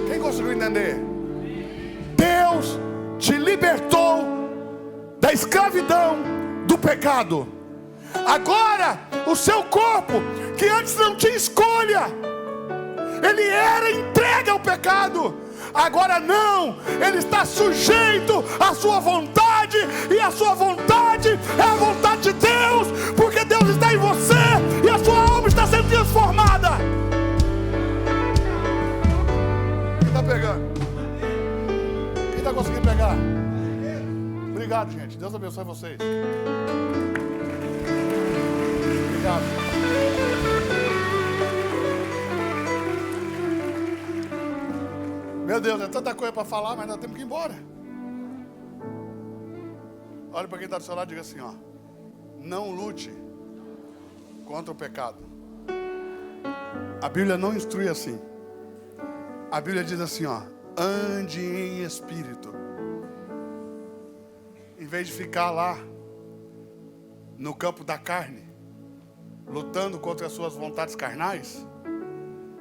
Quem conseguiu entender? Deus te libertou da escravidão do pecado. Agora, o seu corpo, que antes não tinha escolha, ele era entregue ao pecado. Agora não, ele está sujeito à sua vontade, e a sua vontade é a vontade de Deus, porque Deus está em você e a sua alma está sendo transformada. Quem está pegando? Quem está conseguindo pegar? Obrigado, gente. Deus abençoe vocês. Obrigado. Meu Deus, é tanta coisa para falar, mas nós temos que ir embora. Olha para quem está do seu lado e diga assim, ó. Não lute contra o pecado. A Bíblia não instrui assim. A Bíblia diz assim, ó. Ande em espírito. Em vez de ficar lá no campo da carne, lutando contra as suas vontades carnais,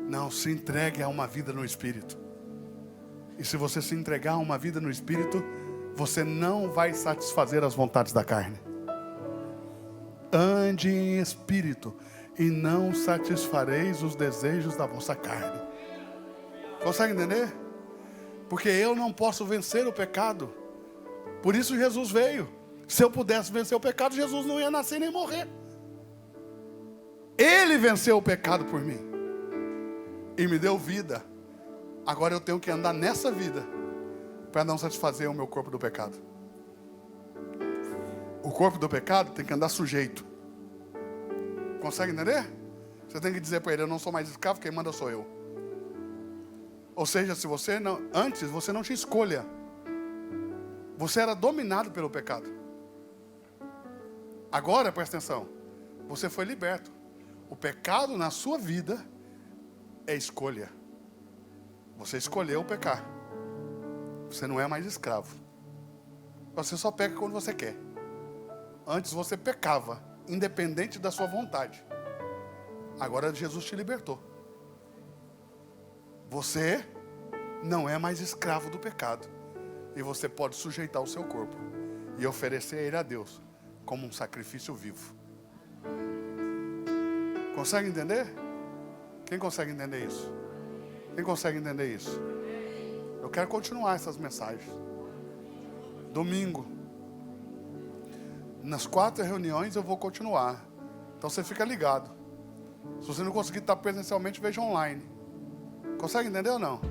não, se entregue a uma vida no espírito. E se você se entregar a uma vida no espírito, você não vai satisfazer as vontades da carne. Ande em espírito e não satisfareis os desejos da vossa carne. Consegue entender? Porque eu não posso vencer o pecado. Por isso Jesus veio. Se eu pudesse vencer o pecado, Jesus não ia nascer nem morrer. Ele venceu o pecado por mim e me deu vida. Agora eu tenho que andar nessa vida para não satisfazer o meu corpo do pecado. O corpo do pecado tem que andar sujeito. Consegue entender? Você tem que dizer para ele, eu não sou mais escravo, quem manda sou eu. Ou seja, se você não, antes você não tinha escolha. Você era dominado pelo pecado. Agora, presta atenção, você foi liberto. O pecado na sua vida é escolha. Você escolheu pecar. Você não é mais escravo. Você só peca quando você quer. Antes você pecava, independente da sua vontade. Agora Jesus te libertou. Você não é mais escravo do pecado. E você pode sujeitar o seu corpo e oferecer ele a Deus como um sacrifício vivo. Consegue entender? Quem consegue entender isso? Quem consegue entender isso? Eu quero continuar essas mensagens. Domingo, nas 4 reuniões eu vou continuar. Então você fica ligado. Se você não conseguir estar presencialmente, veja online. Consegue entender ou não?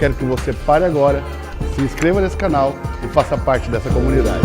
quero que você pare agora, se inscreva nesse canal e faça parte dessa comunidade.